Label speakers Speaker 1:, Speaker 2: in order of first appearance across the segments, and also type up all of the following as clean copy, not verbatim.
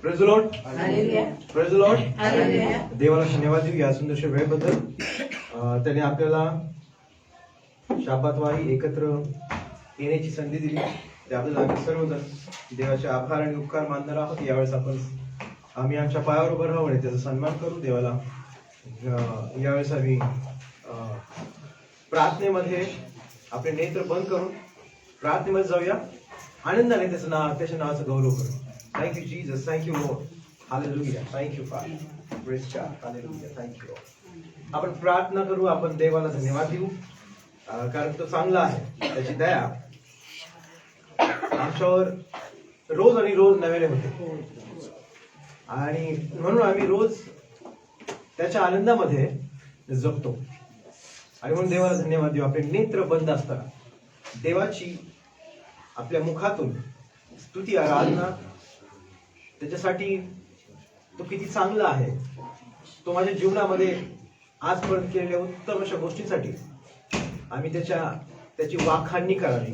Speaker 1: Praise the Lord,
Speaker 2: hallelujah,
Speaker 1: praise the Lord.
Speaker 2: Hallelujah.
Speaker 1: देवाला धन्यवाद देऊ या सुंदरशा वेळेबद्दल. त्याने आपल्याला शाबातवारी एकत्र येण्याची संधी दिली. त्याबद्दल आम्ही सर्वजण देवाचे आभार आणि उपकार मानणार आहोत. यावेळेस आम्ही आमच्या पायावर उभं राहू आणि त्याचा सन्मान करू. देवाला यावेळेस आम्ही प्रार्थनेमध्ये आपले नेत्र बंद करून प्रार्थनेमध्ये जाऊया. आनंदाने त्याच्या नावाचा गौरव करू. Thank you Jesus, thank you Lord, hallelujah, thank you father, praise God, hallelujah, thank you Lord. आपण प्रार्थना करू, आपण देवाला धन्यवाद देऊ, कारण तो चांगला आहे. त्याची दया आमच्यावर रोज आणि रोज नव्याने होते आणि म्हणून आम्ही रोज त्याच्या आनंदामध्ये जगतो आणि म्हणून देवाला धन्यवाद देऊ. आपले नेत्र बंद असताना देवाची आपल्या मुखातून स्तुती आराधना, त्याच्यासाठी तो किती चांगला आहे, तो माझ्या जीवनामध्ये आजपर्यंत केलेल्या उत्तम अशा गोष्टींसाठी आम्ही त्याची वाखाणणी करावी.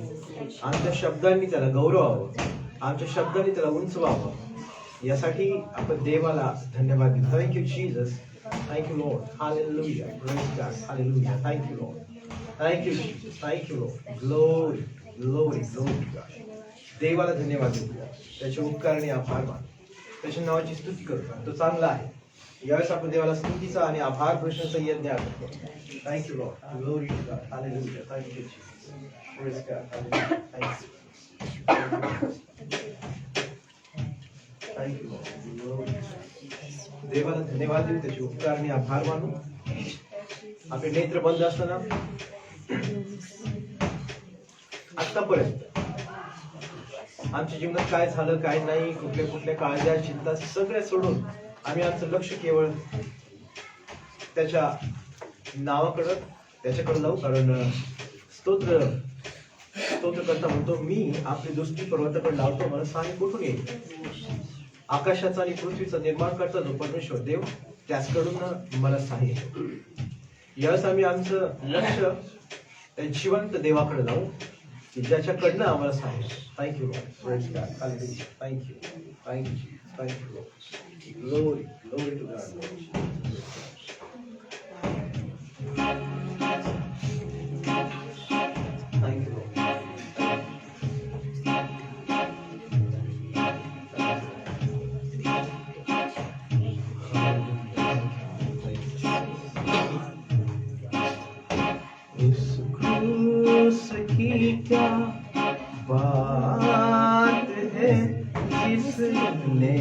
Speaker 1: आमच्या शब्दांनी त्याला गौरवावं, आमच्या शब्दांनी त्याला उंचवावं. यासाठी आपण देवाला धन्यवाद देऊ. Thank you Jesus, thank you Lord, hallelujah, praise God, hallelujah, thank you Lord, thank you Jesus, thank you Lord, glory glory glory God. देवाला धन्यवाद देऊ, त्याचे उपकार आणि आभार मान, त्याच्या नावाची स्तुती करू. तो चांगला आहे. यावेळेस आपण देवाला स्तुतीचा आणि आभार प्रश्नाचा यज्ञ करतो. Thank you Lord, glory to God, hallelujah, thank you Jesus, praise God, hallelujah, thank you Lord, glory. देवाला धन्यवाद देऊ, त्याचे उपकार आणि आभार मानू. आपले नेत्र बंद असताना आतापर्यंत आमच्या जीवनात काय झालं काय नाही, कुठल्या काळज्या चिंता सगळ्या सोडून आम्ही आमचं लक्ष केवळ त्याच्या नावाकडं त्याच्याकडे लावू. कारण स्तोत्रकर्ता म्हणतो, मी आपली दृष्टी पर्वताकडे लावतो, मला सहाय्य कुठून येईल. आकाशाचा आणि पृथ्वीचा निर्माण करता जो परमेश्वर देव, त्याचकडून मला सहाय्य. यावेळेस आम्ही आमचं लक्ष त्या जिवंत देवाकडे लावू, की ज्याच्याकडनं आम्हाला सहाय्य. Thank you Lord, praise God, hallelujah, thank you, thank you, thank you Lord, glory glory to God. Thank you Lord. इस क्रूस की क्या बात है जिसने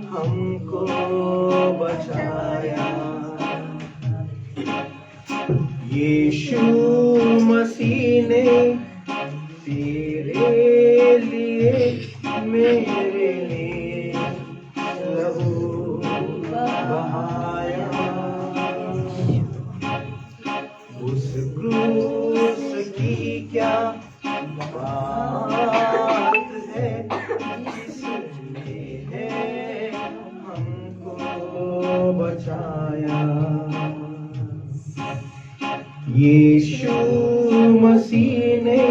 Speaker 1: हमको बचाया. यीशु मसीह ने तेरे लिए मेरे लिए लहू बहाया. उस क्रूस की क्या बात है जिसने हमको बचाया. यीशु मसीह ने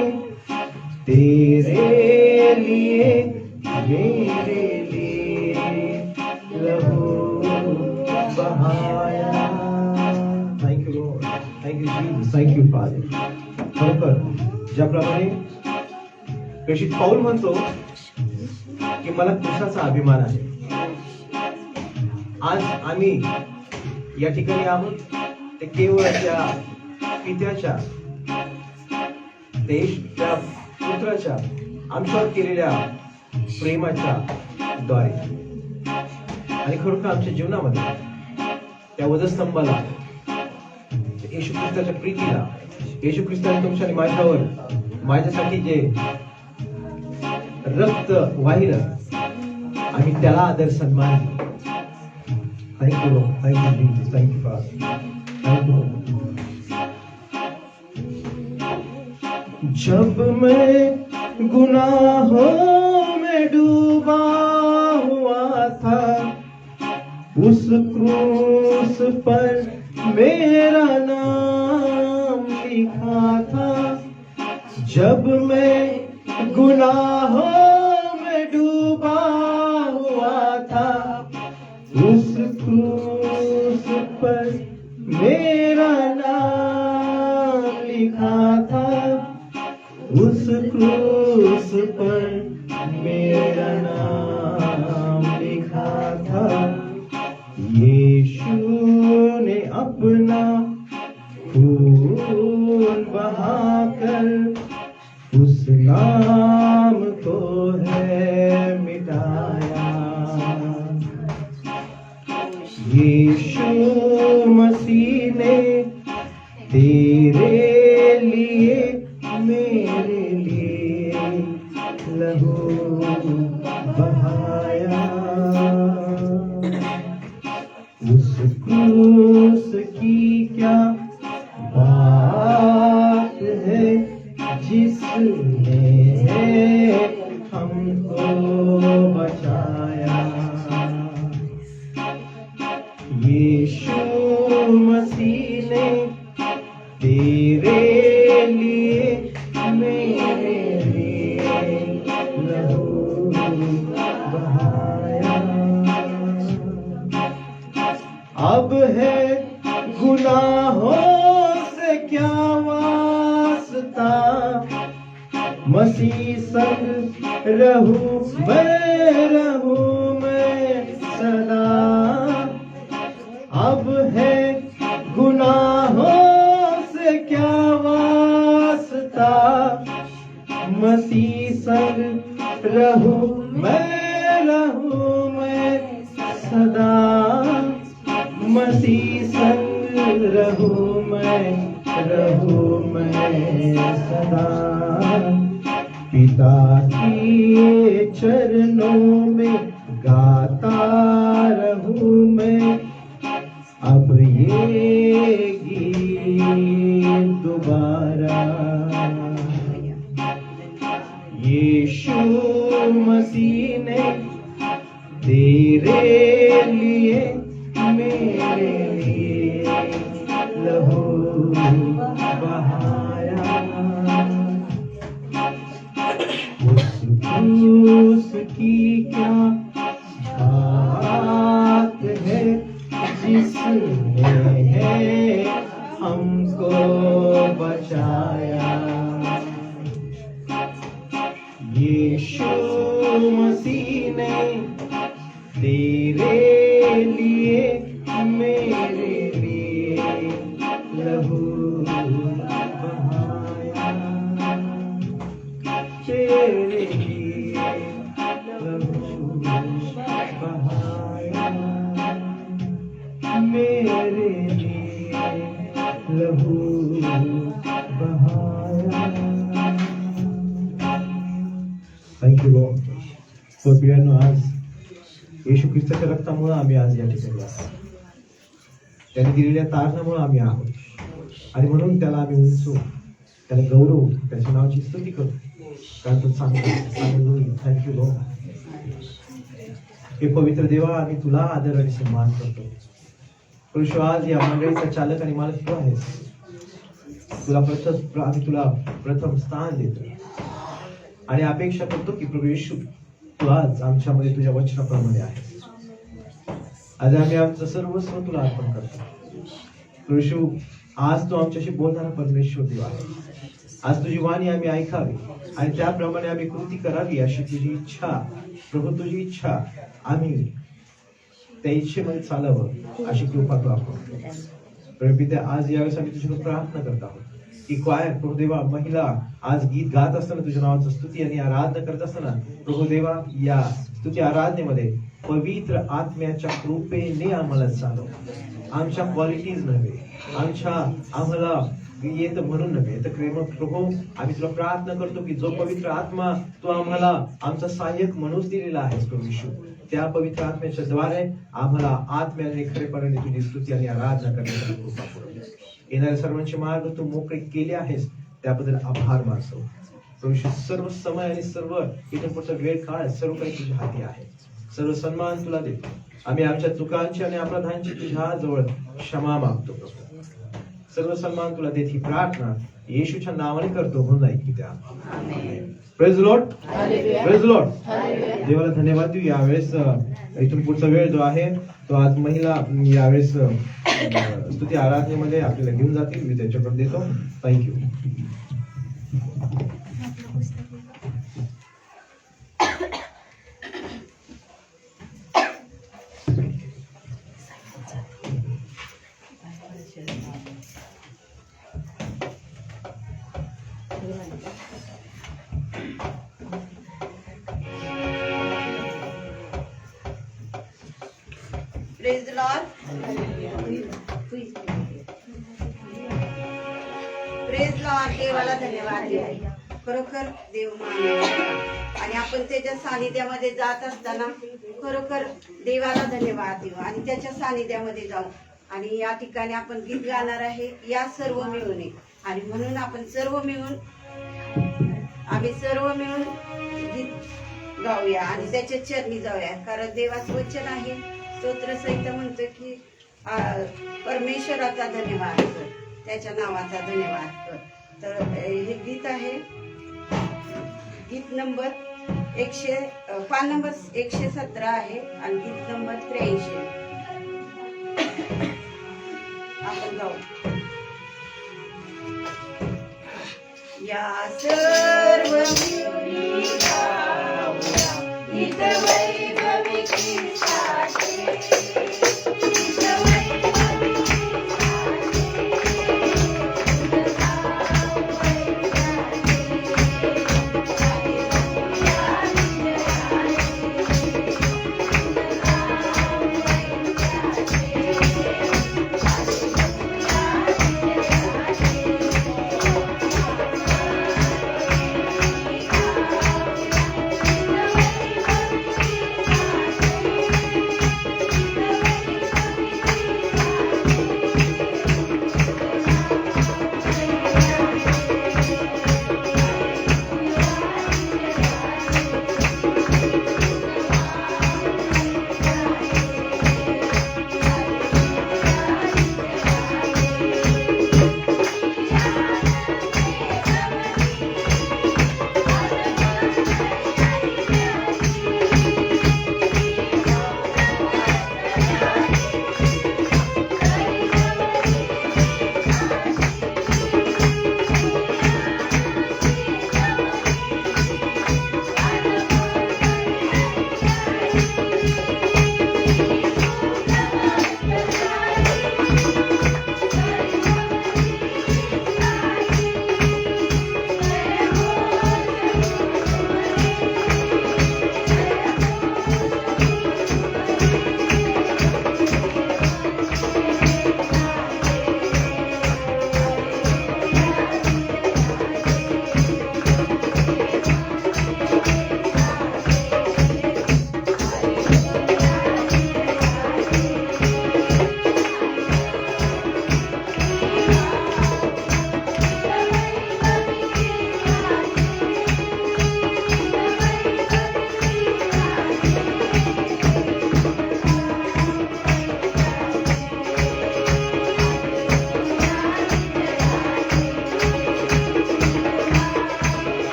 Speaker 1: तेरे लिए मेरे लिए लहू बहाया. Thank you Lord, thank you Jesus, thank you father. खरोखर ज्याप्रमाणे प्रेषित पाऊल म्हणतो की मला तुझाचा अभिमान आहे. आज आम्ही या ठिकाणी आहोत ते केवळ त्या पित्याच्या, त्या पुत्राच्या आमच्यावर केलेल्या प्रेमाच्या द्वारे. आणि खरोखर आमच्या जीवनामध्ये त्या वधस्तंभाला, येशू ख्रिस्ताच्या प्रीतीला, येशू ख्रिस्ताने तुमच्या आणि माझ्यावर माझ्यासाठी जे रक्त वाहिलं, आम्ही त्याला आदर सन्मान. Thank you Lord, thank you Jesus, thank you father, thank you. जब मैं गुनाहों में डूबा हुआ था, उस क्रूस पर मेरा नाम लिखा था. जब मैं गुनाहों में डूबा उस पर मेरा नाम लिखा था। यीशु ने अपना खून बहाकर उस नाम को है मिटाया। यीशु मसीह ने तेरे लिए मेरे लिए लहू बहाया। उस क्रूस की क्या बात है जिसने हमको बचाया। यीशु मसीह ने तेरे लिए मेरे लिए लहू बहाया। अब है गुनाहों से क्या वास्ता, मसीह संग रहूं मैं सदा। अब है गुनाहों से क्या वास्ता, मसीह संग रहूं मैं सदा। मसीह संग रहूं मैं सदा। पिता के चरणों में गाता रहूं मैं अब ये गीत दोबारा। यीशु मसीह ने तेरे लिए मेरे लिए लहू बहाया। उस क्रूस की क्या बात है जिसने हमको बचाया। यीशु मसीह ने तेरे लिए मेरे लिए लहू बहाया। तेरे लिए लहू बहाया, मेरे लिए लहू बहाया। थँक यू लॉर्ड फॉर बियानो आज येशू ख्रिस्ताच्या रक्तामुळे आम्ही आज या ठिकाणी आहोत. त्याने दिलेल्या तारणामुळे आम्ही आहोत आणि म्हणून त्याला आम्ही उंचू, त्याला गौरव, त्याच्या नावाची स्तुती करू. कारण तो सांगतो थँक यू लॉर्ड. हे पवित्र देवा, आम्ही तुला आदर आणि सन्मान करतो. पुरुष आज या मंडळीचा चालक आणि मालक तू आहेस. आम्ही तुला प्रथम स्थान देतो आणि अपेक्षा करतो की प्रभू येशू तू आज आमच्यामध्ये तुझ्या वचनाप्रमाणे आहेस. आज आम्ही आमचं सर्वस्व तुला अर्पण करतो. प्रभू येशू, आज तू आमच्याशी बोलणारा परमेश्वर देव आहे. आज तुझी वाणी आम्ही ऐकावी आणि त्याप्रमाणे आम्ही कृती करावी अशी तुझी इच्छा. प्रभू तुझी इच्छा आम्ही त्या इच्छेमध्ये चालावं अशी कृपा तू आपण. प्रभू पित्या, आज यावेळेस आम्ही तुझ्याकडे प्रार्थना करत आहोत की काय प्रभू देवा, महिला आज गीत गात असताना तुझ्या नावाचं स्तुती आणि आराधना करत असताना प्रभू देवा, या स्तुती आराधनेमध्ये पवित्र आत्म्याच्या कृपेने आम्हाला चालव. आमच्या क्वालिटीज नव्हे, आम्हाला येत म्हणून नव्हे, तर प्रेम प्रभू आम्ही तुला प्रार्थना करतो की जो पवित्र आत्मा तू आम्हाला आमचा सहाय्यक म्हणून दिलेला आहेस प्रभू येशू, त्या पवित्र आत्म्याच्या द्वारे आम्हाला आत्म्याने खरेपणाने तुझी स्तुती आणि आराधना करण्याची कृपा करू. येणाऱ्या सर्वांचे मार्ग तू मोकळे केले आहेस, त्याबद्दल आभार मानतो प्रभू. सर्व समय आणि सर्व इथून पुढचा वेळ काळ सर्व काही तुझ्या हाती आहे. सर्व सन्मान तुला देतो. आम्ही आमच्या चुकांची आणि अपराधांची तुझ्या जवळ क्षमा मागतो प्रभू. सर्व सन्मान तुला देत ही प्रार्थना येशूच्या नावाने करतो म्हणून ऐक त्या. Praise Lord, praise Lord. देवाला धन्यवाद देऊ. यावेळेस इथून पुढचा वेळ जो आहे तो आज महिला यावेळेस स्तुती आराधनेमध्ये आपल्याला घेऊन जातील. मी त्याच्याकडे देतो. Thank you.
Speaker 2: Praise Lord. Praise Lord. देवाला धन्यवाद देऊ. खरोखर देव महान आणि आपण त्याच्या सानिध्यामध्ये जात असताना खरोखर देवाला धन्यवाद देऊ आणि त्याच्या सानिध्यामध्ये जाऊ. आणि या ठिकाणी आपण गीत गाणार आहे, या सर्व मिळून. आणि म्हणून आपण सर्व मिळून गीत गाऊया आणि त्याच्या चरणी जाऊया. कारण देवाचं वचन आहे, स्तोत्र सहित म्हणतो की परमेश्वराचा धन्यवाद कर, त्याच्या नावाचा धन्यवाद कर. तर हे गीत आहे, गीत नंबर पान नंबर 117 आहे आणि गीत नंबर 83. आपण गाऊ. या सर्व मिळून गाऊया गीत वैभवी कीर्तनाचे.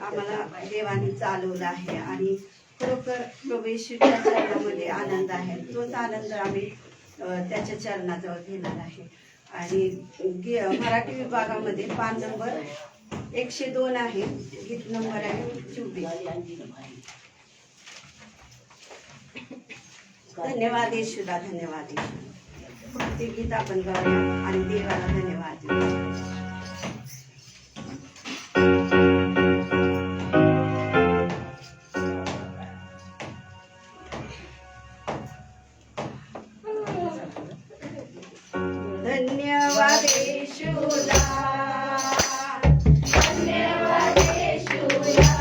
Speaker 2: आम्हाला देवाने चालवलं आहे आणि खरोखर प्रभू येशूच्या चरणामध्ये आनंद आहे. तोच आनंद आम्ही त्याच्या चरणाजवळ घेणार आहे. आणि मराठी विभागामध्ये पान नंबर 102 आहे, गीत नंबर आहे 24. धन्यवाद येशूला, धन्यवाद येशू. ते गीत आपण गाऊया आणि देवाला धन्यवाद देऊ. धन्यवाद येशूला, धन्यवाद येशूला,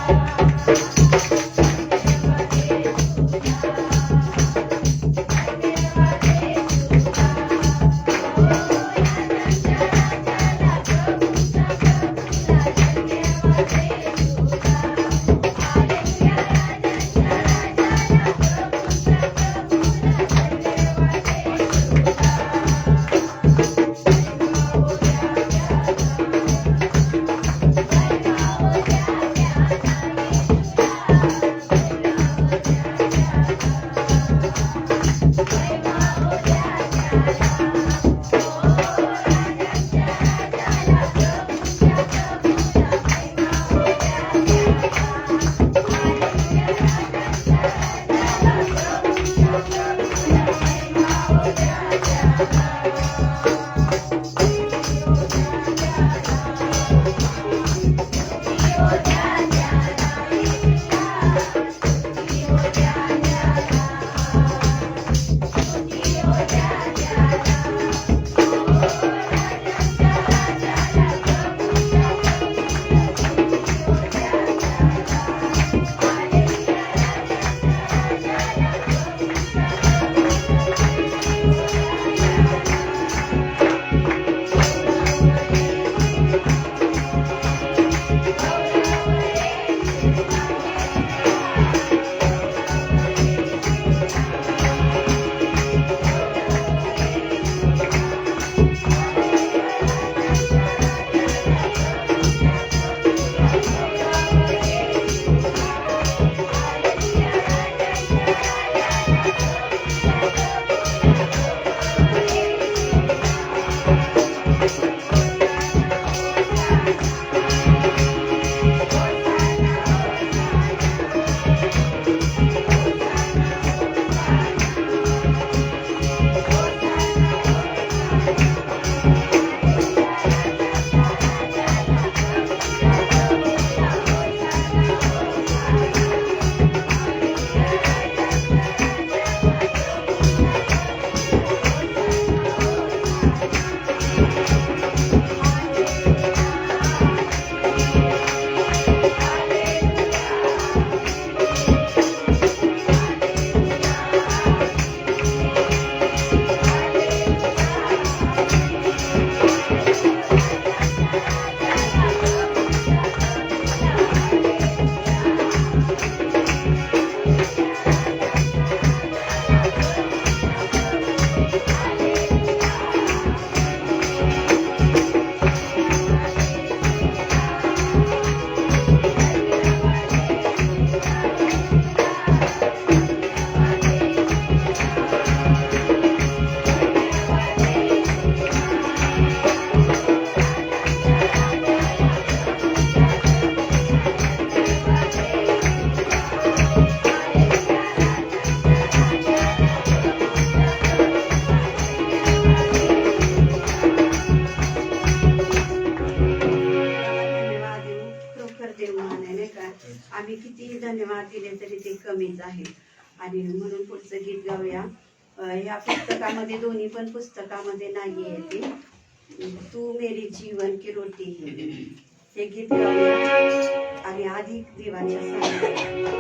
Speaker 2: आम्ही किती धन्यवाद दिले तरी ते कमीच आहे. आणि म्हणून पुढचं गीत गाऊया. ह्या पुस्तकामध्ये दोन्ही पण पुस्तकामध्ये नाही आहे ते तू मेरी जीवन की रोटी है. हे गीत गाऊया आणि अधिक देवाच्या सानिध्यात.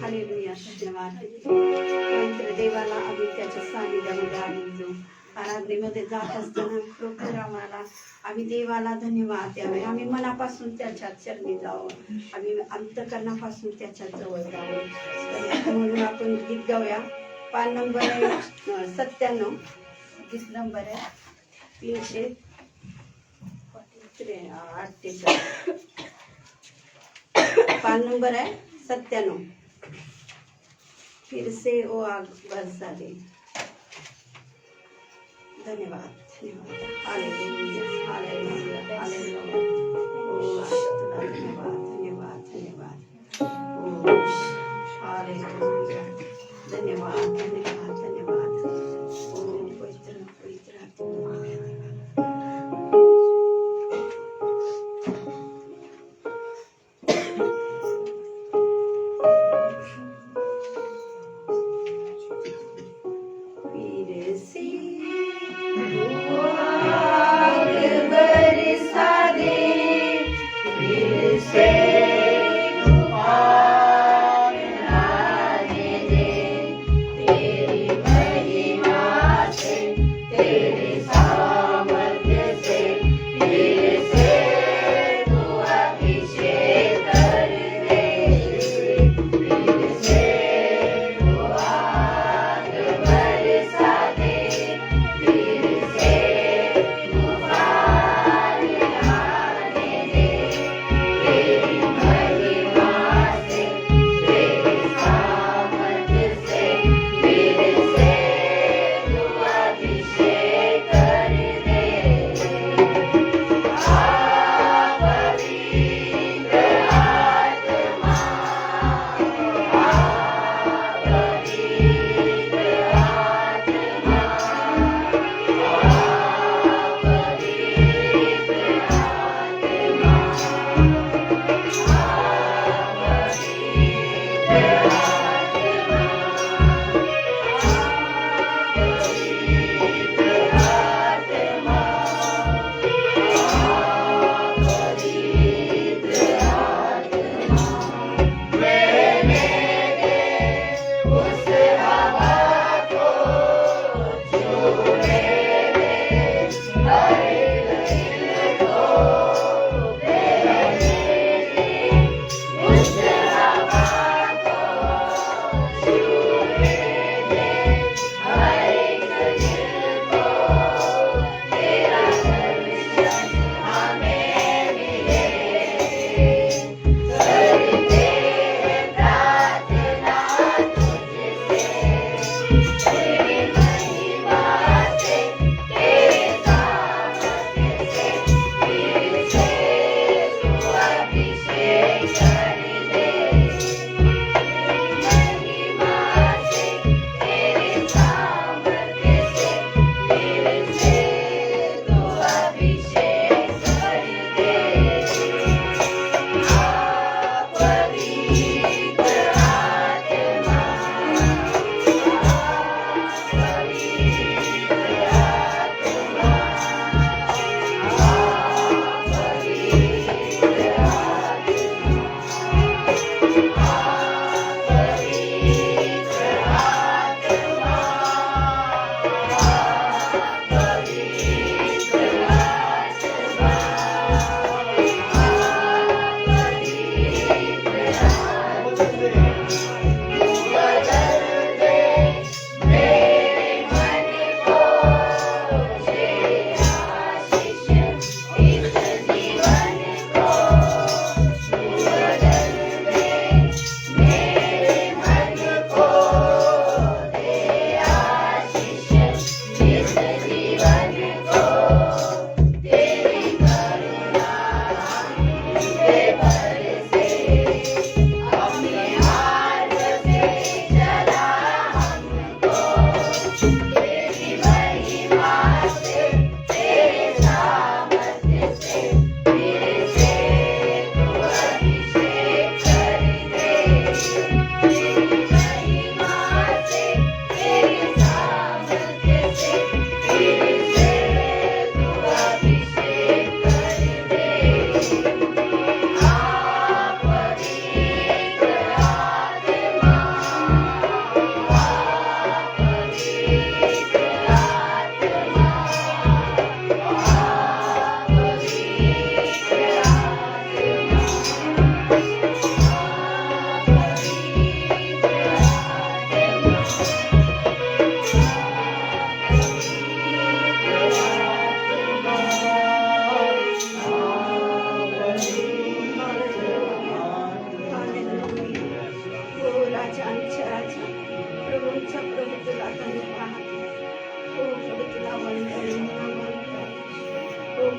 Speaker 2: हालेलुया, धन्यवाद. पवित्र देवाला आम्ही त्याच्या सानिध्यामध्ये आलेलो आराधनेमध्ये जात असताना खरोखर आम्ही देवाला धन्यवाद द्यावे. आम्ही मनापासून त्याच्यात चरणी जावं, आम्ही अंतकरणापासून त्याच्यात जवळ जावं. म्हणून आपण गीत गाऊया. पान नंबर आहे 97, गीत नंबर आहे 348. पान नंबर है 97. फिर से वो आग बरसा दे. धन्यवाद, धन्यवाद. Hallelujah, hallelujah, hallelujah. ओ तुला धन्यवाद, धन्यवाद, धन्यवाद. ओ हालेलुया. धन्यवाद, धन्यवाद, धन्यवाद. ओ पवित्र पवित्र धन्यवाद. फिर से वो आग बरसा दे, फिर से तूफान आने दे, तेरी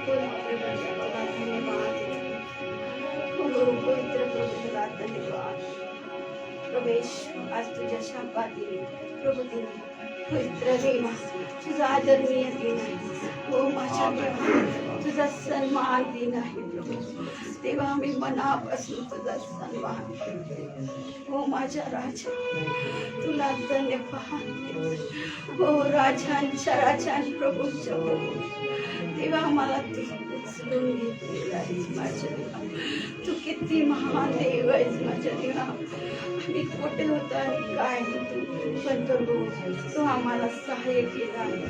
Speaker 2: पवित्र प्रभू तुला धन्यवाद. प्रवेश आज तुझ्या शापातील प्रभू दिन पवित्र देवा तुझा आदरणीय दिन आहे. हो माझ्या देवा तुझा सन्मान दिन आहे प्रभू. तेव्हा आम्ही मनापासून तुझा सन्मान करतो. हो माझ्या राजा तुला धन्यवाद. हो राजांच्या राजा प्रभूच्या प्रभू तेव्हा आम्हाला तू उचलून घेतलेला आहेस माझ्या देवा. तू किती महान देव आहेस माझ्या देवा. आम्ही कुठे होतो आणि काय होतो पण प्रभू तू आम्हाला सहाय्य केला आहे.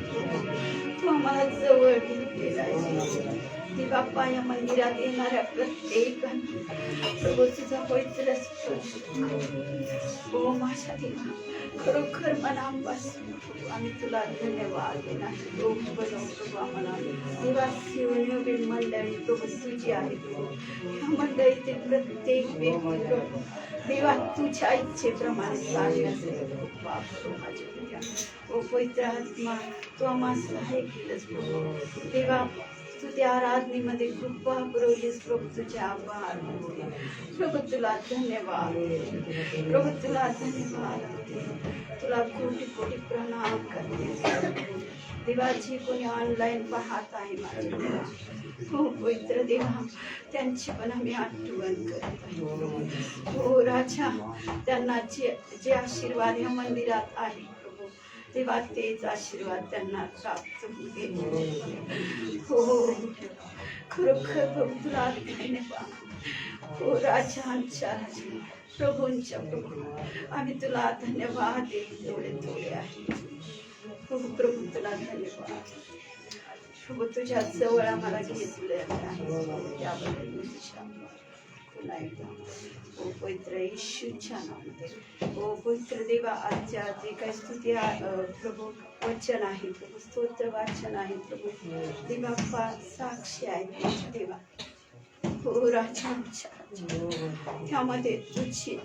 Speaker 2: तू आम्हाला जवळ घेतलेला आहे. ती बाप्पा या मंदिरात येणाऱ्या प्रत्येकांना प्रभू तुझा पवित्र स्पर्श हो माझ्या देवा. खरोखर मनापासून आम्ही तुला धन्यवाद देणार. प्रभू आम्हाला देवा शिवनवीन मंडळी प्रभू तुझी आहे. ह्या मंडळीतील प्रत्येक व्यक्ती प्रभू देवा तुझ्या इच्छेप्रमाणे चालली असेल माझ्या देवा. ओ पवित्र आत्मा तू आम्हाला सहाय्य केलंस प्रभू देवा. तू त्या आराधनेमध्ये कृपा पुरवलीस प्रभू तुझे आभार प्रभू तुला धन्यवाद. प्रभू तुला धन्यवाद. तुला कोटी कोटी प्रणाम करते देवाची कोणी ऑनलाईन पाहत आहे माझ्या देवा. हो पवित्र देवा त्यांची पण आम्ही आठवण करत आहे. हो राजा त्यांना जे आशीर्वाद या मंदिरात आहे प्रभू तेव्हा तेच आशीर्वाद त्यांना प्राप्त होऊ दे. हो खरोखर प्रभू तुला धन्यवाद. हो राजांच्या राजा प्रभूंच्या प्रभू आम्ही तुला धन्यवाद देत थोडे आहे. हो प्रभू तुला धन्यवाद. प्रभू तुझ्या जवळ आम्हाला घेतले आहे त्याबद्दल पुन्हा एकदा ओ पवित्र येशूच्या नावामध्ये ओ पवित्र देवा आजच्या जे काही स्तुती प्रभू वचन आहे प्रभू स्तोत्र वाचन आहे प्रभू देवा साक्षी आहे देवा. हो राजांच्या त्यामध्ये तुझी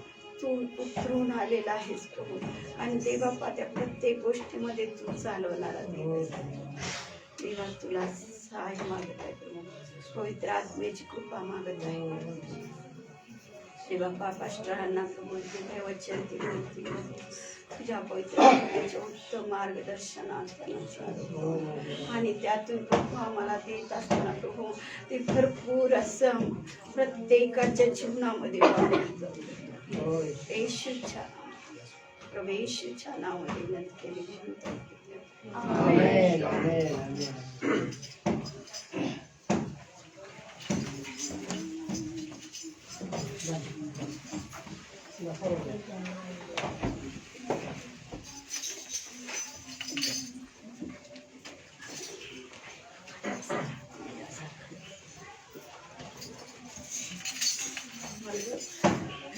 Speaker 2: तू उतरून आलेला आहेस प्रभू आणि देवा त्या प्रत्येक गोष्टीमध्ये तू चालवणारा देवा तुला सहाय्य मागत आहे प्रभू. पवित्र आत्मेची कृपा मागत आहे देवा. पापाष्ट्रांना प्रभू तुझे वचन तुझ्या पवित्र आत्म्याच्या उत्तम मार्गदर्शनात आणि त्यातून प्रभू आम्हाला देत असताना प्रभू ते भरपूर असं प्रत्येकाच्या जीवनामध्ये वाढत जाऊ. येशूच्या प्रभू येशूच्या नावाने विनंती केली. आमेन.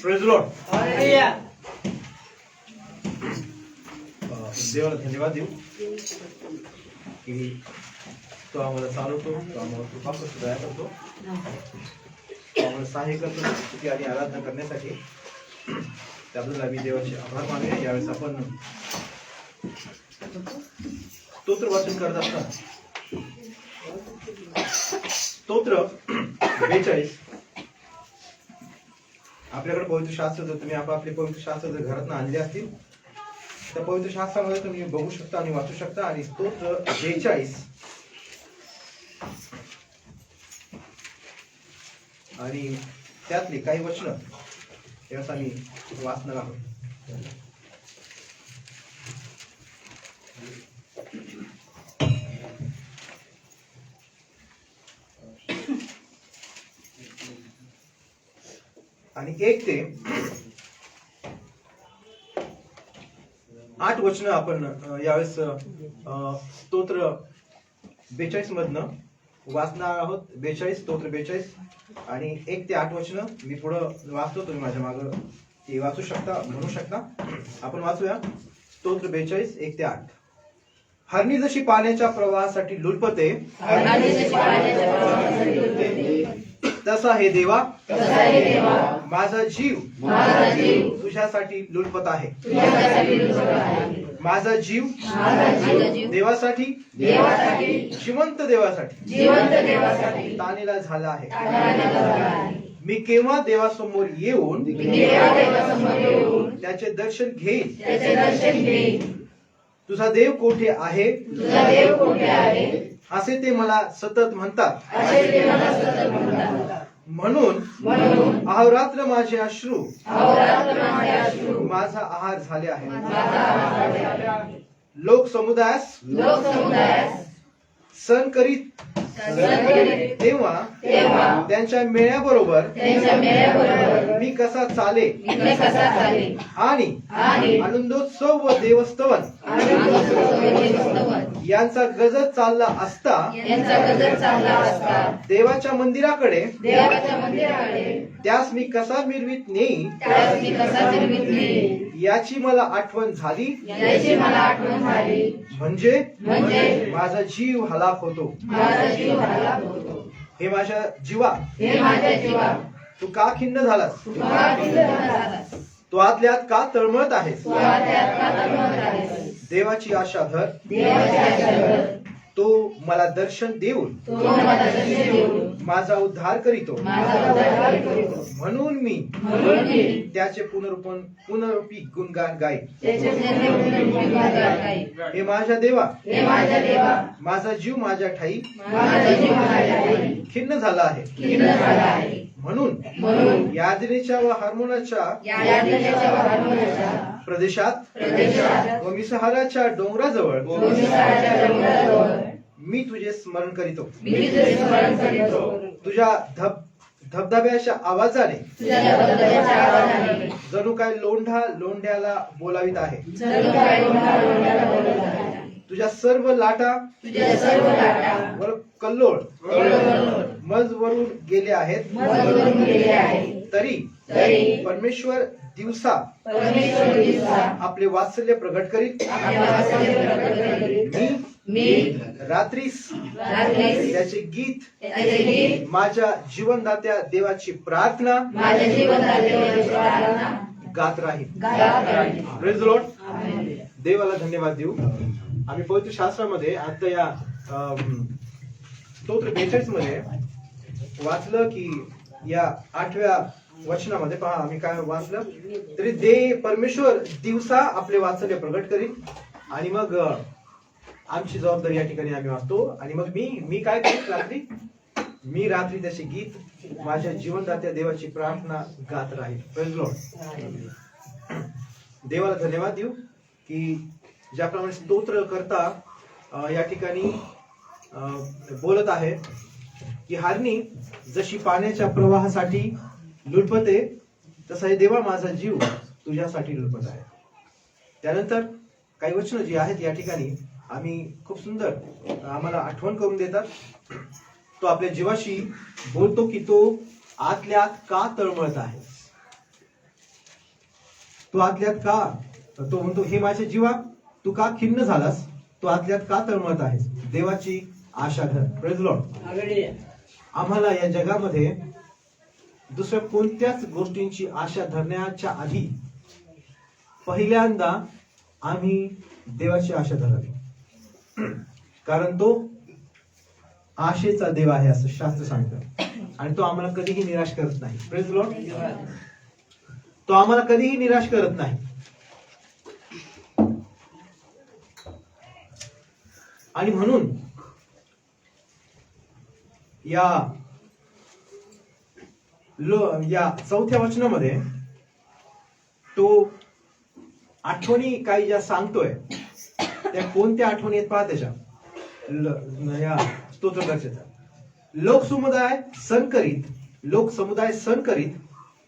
Speaker 1: Praise Lord. देवाला धन्यवाद देऊ की तो आम्हाला चालवतो, तो आम्हाला कृपा करतो, दया करतो, तो आम्हाला सहाय्य करतो स्तुती आणि आराधना करण्यासाठी. त्याबद्दल आम्ही देवाचे आभार मानूया. यावेळेस आपण स्तोत्र वाचन करत असताना स्तोत्र 42 आपल्याकडे पवित्र शास्त्र जर तुम्ही आपापले पवित्र शास्त्र जर घरातून आणले असतील तर पवित्र शास्त्रामध्ये तुम्ही बघू शकता आणि वाचू शकता. आणि स्तोत्र 42 आणि त्यातली काही वचनं यावेळेस आम्ही वाचणार आहोत. आणि 1 ते 8 वचनं आपण यावेळेस स्तोत्र 42 मधनं वाचणार आहोत. 42 स्तोत्र 42 आणि 1 ते 8 वचनं मी पुढं वाचतो, तुम्ही माझ्या मागं ते वाचू शकता, म्हणू शकता. आपण वाचूया स्तोत्र 42 1 ते 8. हरणी जशी पाण्याच्या प्रवाहासाठी लुलपते तसा हे देवा माझा जीव तुझ्यासाठी लुलपत आहे. माझा जीव देवासाठी जिवंत देवासाठी तानेला झाला आहे. मी केव्हा देवासमोर येऊन त्याचे दर्शन घेईन. तुझा देव कोठे आहे असे ते मला सतत म्हणतात. म्हणून अहोरात्र माझे अश्रू माझा आहार झाले आहे. लोक समुदायास सण करीत तेव्हा त्यांच्या मेळ्याबरोबर मी कसा चाले आणि आनंदोत्सव व देवस्तवन यांचा गजर चालला असता देवाच्या मंदिराकडे त्यास मी कसा मिरवीत नेई याची मला आठवण झाली. म्हणजे माझा जीव हलाक होतो. हे माझ्या जीवा तू का खिन्न झालास? तू आतल्यात का तळमळत आहेस? देवाची आशा धर. तो मला दर्शन देऊन माझा उद्धार करीतो. म्हणून मी त्याचे पुनरुपी गुणगान गाईन. हे माझ्या देवा माझा जीव माझ्या ठाई खिन्न झाला आहे. म्हणून यादनेच्या व हार्मोनाच्या प्रदेशात व मिसहाराच्या डोंगराजवळ मी तुझे स्मरण करीतो. तुझ्या धबधब्याच्या आवाजाने जणू काय लोंढा लोंढ्याला बोलावित आहे. तुझ्या सर्व लाटा वर कल्लोळ मजवरून गेले आहेत. तरी परमेश्वर दिवसा आपले वात्सल्य प्रगट करीत. मी रात्रीस त्याचे गीत माझ्या जीवनदात्या देवाची प्रार्थना गात राहील. Praise the Lord. देवाला धन्यवाद देऊ. आम्ही पवित्र शास्त्रामध्ये आता या स्तोत्र 42 मध्ये वाचलं की या 8व्या वचनामध्ये पहा आम्ही काय वाचलं. तरी परमेश्वर दिवसा आपले वात्सल्य प्रगट करीत. आणि मग आमची जबाबदारी या ठिकाणी आम्ही वाचतो. आणि मग मी काय करीत मी रात्री त्याचे गीत माझ्या जीवनदात्या देवाची प्रार्थना गात राहील. Praise the Lord. देवाला धन्यवाद देऊ की ज्याप्रमाणे स्तोत्र करता या ठिकाणी बोलत आहे की हारणी जशी पाण्याच्या प्रवाहासाठी लुटपते तसा हे देवा माझा जीव तुझ्यासाठी लुटपत आहे. त्यानंतर काही वचनं जी आहेत या ठिकाणी आम्ही खूप सुंदर आम्हाला आठवण करून देतात. तो आपल्या जीवाशी बोलतो की तो आतल्यात का तळमळत आहे. तो आतल्यात का तो म्हणतो हे माझ्या जीवा तू का खिन्न झालास. तो आतल्यात का तळमळत आहेस. देवाची आशा धर. Praise Lord. आम्हाला या जगामध्ये दुसऱ्या कोणत्याच गोष्टींची आशा धरण्याच्या आधी पहिल्यांदा आम्ही देवाची आशा धरावी. कारण तो आशेचा देव आहे असं शास्त्र सांगतं. आणि तो आम्हाला कधीही निराश करत नाही. Praise Lord. तो आम्हाला कधीही निराश करत नाही. आणि म्हणून या 4थ्या वचनामध्ये तो आठवणी काही ज्या सांगतोय त्या कोणत्या आठवणी आहेत पहा. त्याच्या या स्तोत्रकर्त्याचा लोक समुदाय सण करीत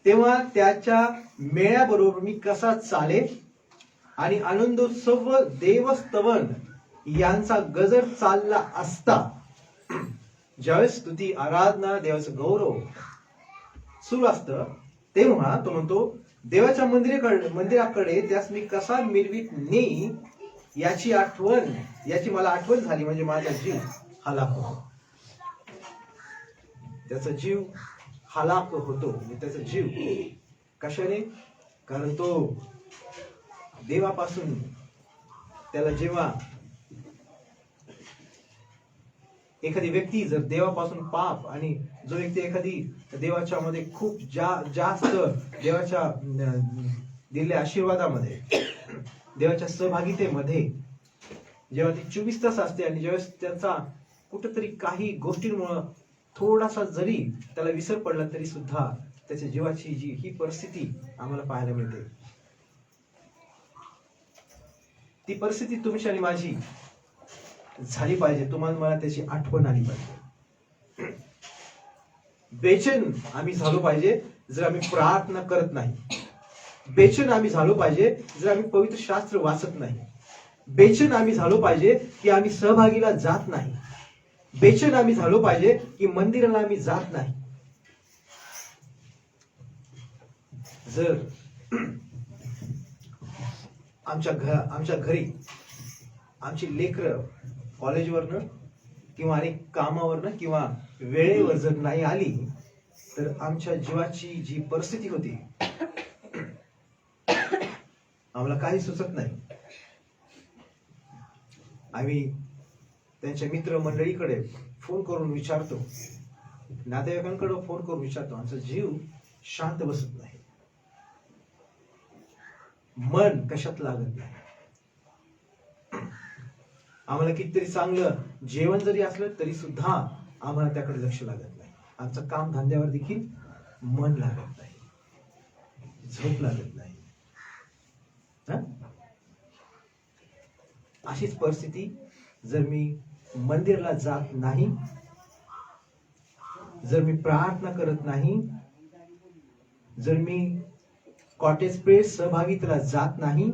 Speaker 1: तेव्हा त्याच्या मेळ्याबरोबर मी कसा चाले आणि आनंदोत्सव व देवस्तवन यांचा गजर चालला असता. ज्यावेळेस स्तुती आराधना देवाचं गौरव सुरू असतं तेव्हा तो म्हणतो देवाच्या मंदिराकडे त्यास मी कसा मिरवीत नेई याची मला आठवण झाली. म्हणजे माझा जीव हलाक होतो. त्याचा जीव हलाक होतो. त्याचा जीव कशाने. कारण तो देवापासून त्याला जेव्हा एखादी व्यक्ती जर देवापासून पाप आणि जो व्यक्ती एखादी देवाच्या मध्ये खूप जास्त देवाच्या दिलेल्या आशीर्वादामध्ये देवाच्या सहभागितेमध्ये जेव्हा ती 24 तास असते आणि ज्यावेळेस त्याचा कुठेतरी काही गोष्टींमुळे थोडासा जरी त्याला विसर पडला तरी सुद्धा त्याच्या जीवाची जी ही परिस्थिती आम्हाला पाहायला मिळते. ती परिस्थिती तुमची आणि माझी झाली पाहिजे. तुम्हाला मला त्याची आठवण आली पाहिजे. बेचैन आम्ही झालो पाहिजे जर आम्ही प्रार्थना करत नाही. बेचैन आम्ही झालो पाहिजे जर आम्ही पवित्र शास्त्र वाचत नाही. बेचैन आम्ही झालो पाहिजे की आम्ही सहभागीला जात नाही. बेचैन आम्ही झालो पाहिजे की मंदिराला आम्ही जात नाही. जर आमच्या घरी आमची लेकरं कॉलेजवरनं किंवा अनेक कामावरनं किंवा वेळेवर जर नाही आली तर आमच्या जीवाची जी परिस्थिती होती आम्हाला काही सुचत नाही. आम्ही त्यांच्या मित्र मंडळीकडे फोन करून विचारतो, नातेवाईकांकडे फोन करून विचारतो, आमचा जीव शांत बसत नाही. मन कशात लागत नाही. आम्हाला कितीतरी चांगलं जेवण जरी असलं तरी सुद्धा आम्हाला त्याकडे लक्ष लागत नाही. आमचं काम धंद्यावर देखील मन लागत नाही, झोप लागत नाही. अशीच परिस्थिती जर मी मंदिराला जात नाही, जर मी प्रार्थना करत नाही, जर मी कॉटेज प्रेयर सहभागितेला जात नाही,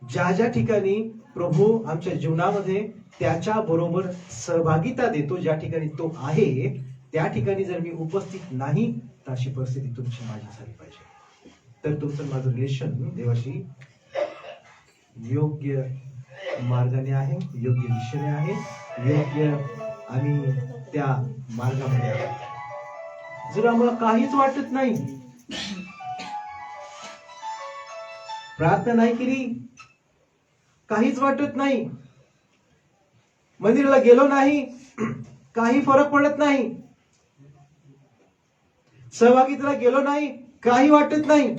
Speaker 1: ज्या ज्या ठिकाणी प्रभू आमच्या जीवनामध्ये त्याच्या बरोबर सहभागिता देतो, ज्या ठिकाणी तो आहे त्या ठिकाणी जर मी उपस्थित नाही तर अशी परिस्थिती तुमची माझी झाली पाहिजे. तर तुमचं माझं रिलेशन देवाशी योग्य मार्गाने आहे, योग्य दिशेने आहे, योग्य आम्ही त्या मार्गामध्ये आहोत. जर आम्हाला काहीच वाटत नाही, प्रार्थना नाही केली, काहीच वाटत नाही, मंदिराला गेलो नाही, काही फरक पडत नाही, सहभागितेला गेलो नाही, काही वाटत नाही,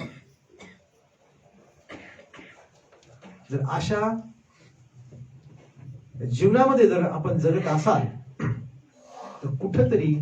Speaker 1: जर अशा जीवनामध्ये जर आपण जगत असाल तर कुठेतरी